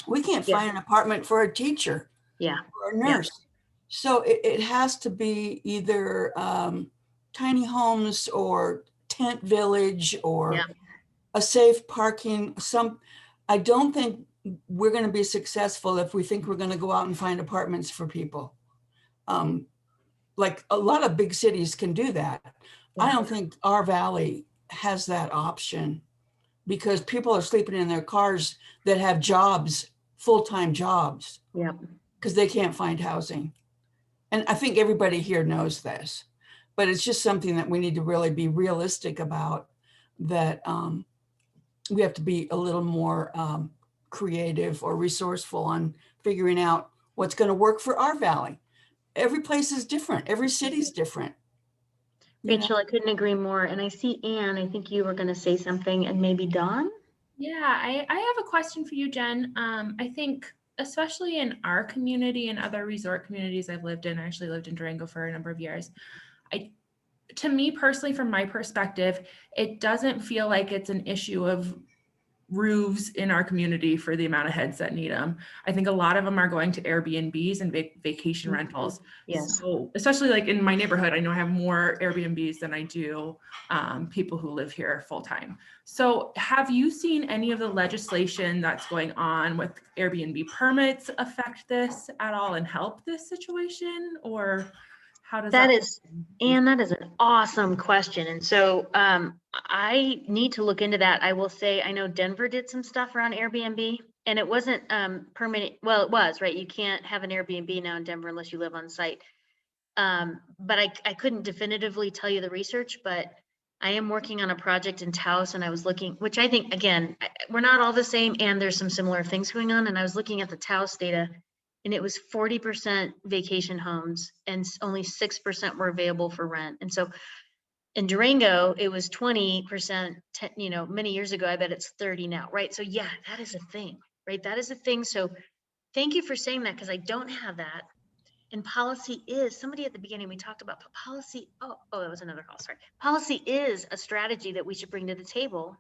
We can't Yeah. find an apartment for a teacher Yeah. or a nurse. So it has to be either tiny homes or tent village or a safe parking. I don't think we're going to be successful if we think we're going to go out and find apartments for people. Like a lot of big cities can do that. I don't think our valley has that option, because people are sleeping in their cars that have jobs, full-time jobs, because they can't find housing. And I think everybody here knows this, but it's just something that we need to really be realistic about, that we have to be a little more creative or resourceful on figuring out what's going to work for our valley. Every place is different. Every city's different. Rachel, I couldn't agree more. And I see Anne, I think you were going to say something, and maybe Dawn. Yeah, I have a question for you, Jen. I think especially in our community and other resort communities I've lived in, I actually lived in Durango for a number of years. To me personally, from my perspective, it doesn't feel like it's an issue of roofs in our community for the amount of heads that need them. I think a lot of them are going to Airbnbs and vacation rentals. Yes. So especially like in my neighborhood, I know I have more Airbnbs than I do people who live here full time. So have you seen any of the legislation that's going on with Airbnb permits affect this at all and help this situation? Or how does that? Anne, that is an awesome question. And so I need to look into that. I will say, I know Denver did some stuff around Airbnb, and it wasn't permanent. Well, it was, right? You can't have an Airbnb now in Denver unless you live on site. But I couldn't definitively tell you the research, but I am working on a project in Taos, and I was looking, which I think, again, we're not all the same, and there's some similar things going on. And I was looking at the Taos data, and it was 40% vacation homes and only 6% were available for rent. And so in Durango, it was 20%, many years ago. I bet it's 30 now, right? So yeah, that is a thing, right? That is a thing. So thank you for saying that, because I don't have that. And policy is, somebody at the beginning, we talked about policy. Oh, that was another call, sorry. Policy is a strategy that we should bring to the table.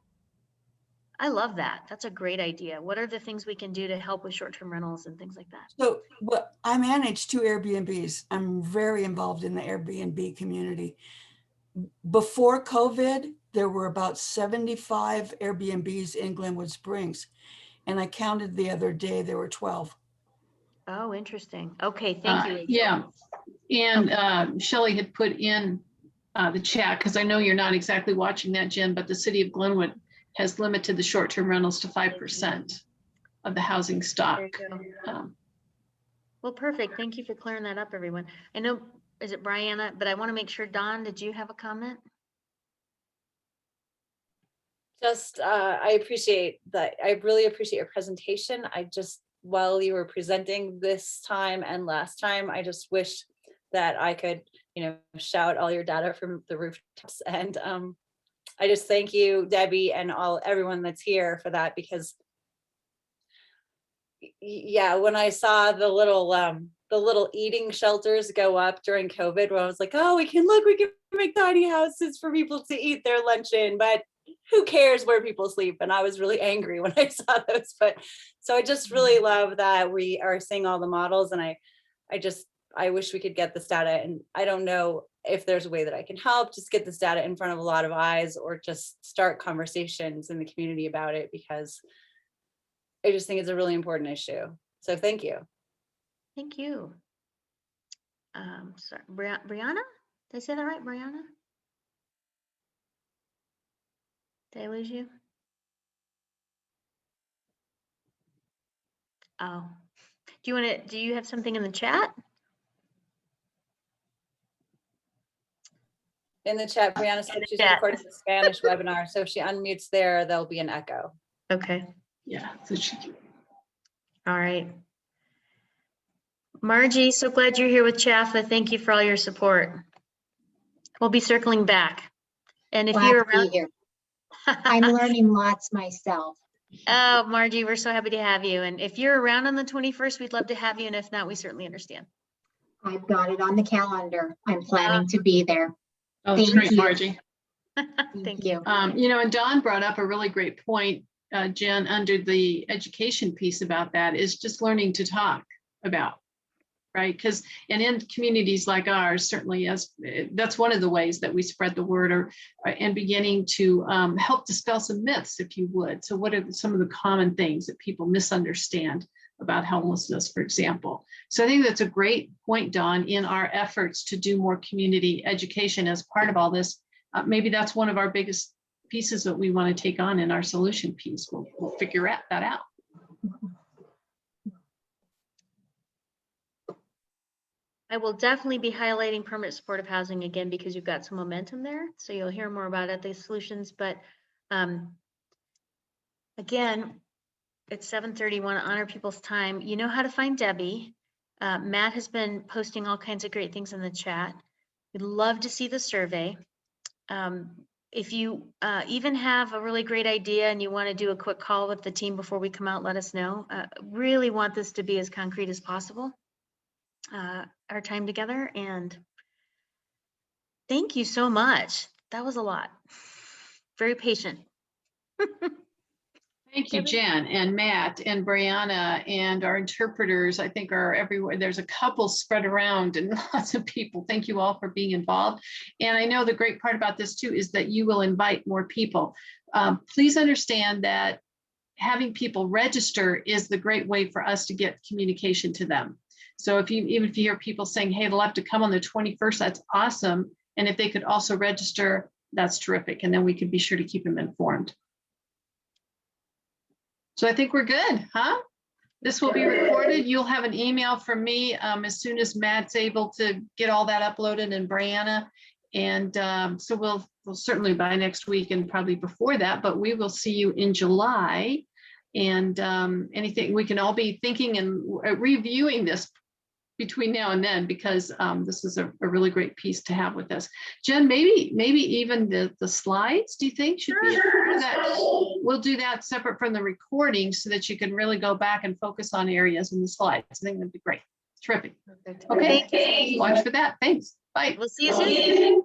I love that. That's a great idea. What are the things we can do to help with short-term rentals and things like that? So I manage 2 Airbnbs. I'm very involved in the Airbnb community. Before COVID, there were about 75 Airbnbs in Glenwood Springs. And I counted the other day, there were 12. Oh, interesting. Okay, thank you, Rachel. Yeah, and Shelley had put in the chat, because I know you're not exactly watching that, Jen, but the city of Glenwood has limited the short-term rentals to 5% of the housing stock. Well, perfect. Thank you for clearing that up, everyone. I know, is it Brianna? But I want to make sure, Dawn, did you have a comment? Just, I really appreciate your presentation. While you were presenting this time and last time, I just wish that I could, shout all your data from the rooftops. And I just thank you, Debbie, and everyone that's here for that, because yeah, when I saw the little eating shelters go up during COVID, when I was like, oh, we can make tiny houses for people to eat their lunch in, but who cares where people sleep? And I was really angry when I saw those. But so I just really love that we are seeing all the models, and I wish we could get this data, and I don't know if there's a way that I can help just get this data in front of a lot of eyes, or just start conversations in the community about it, because I just think it's a really important issue. So thank you. Thank you. Sorry, Brianna? Did I say that right, Brianna? Did I lose you? Oh, do you have something in the chat? In the chat, Brianna said she's recording the Spanish webinar, so if she unmutes there, there'll be an echo. Okay. Yeah. So All right. Margie, so glad you're here with Chaffa. Thank you for all your support. We'll be circling back. And if Glad you're to be around, here. I'm learning lots myself. oh, Margie, we're so happy to have you. And if you're around on the 21st, we'd love to have you. And if not, we certainly understand. I've got it on the calendar. I'm planning to be there. oh, that's Thank great, you. Margie. Thank you. And Dawn brought up a really great point, Jen, under the education piece about that, is just learning to talk about, right? Because, and in communities like ours, certainly that's one of the ways that we spread the word, and beginning to help dispel some myths, if you would. So what are some of the common things that people misunderstand about homelessness, for example? So I think that's a great point, Dawn, in our efforts to do more community education as part of all this. Maybe that's one of our biggest pieces that we want to take on in our solution piece. We'll figure that out. I will definitely be highlighting permanent supportive housing again, because you've got some momentum there. So you'll hear more about it, the solutions. But again, it's 7:30. Want to honor people's time. You know how to find Debbie. Matt has been posting all kinds of great things in the chat. We'd love to see the survey. If you even have a really great idea and you want to do a quick call with the team before we come out, let us know. Really want this to be as concrete as possible. Our time together, and thank you so much. That was a lot. Very patient. Thank you, Jen and Matt and Brianna, and our interpreters, I think, are everywhere. There's a couple spread around and lots of people. Thank you all for being involved. And I know the great part about this too is that you will invite more people. Please understand that having people register is the great way for us to get communication to them. So even if you hear people saying, hey, they'll have to come on the 21st, that's awesome. And if they could also register, that's terrific. And then we can be sure to keep them informed. So I think we're good, huh? This will be recorded. You'll have an email from me as soon as Matt's able to get all that uploaded, and Brianna. And so we'll certainly by next week and probably before that, but we will see you in July. And anything we can all be thinking and reviewing this between now and then, because this is a really great piece to have with us. Jen, maybe even the slides, do you think should be a part of that? We'll do that separate from the recording so that you can really go back and focus on areas in the slides. I think that'd be great. Terrific. Perfect. Okay, Thank you. watch for that. Thanks. Bye. We'll see you soon.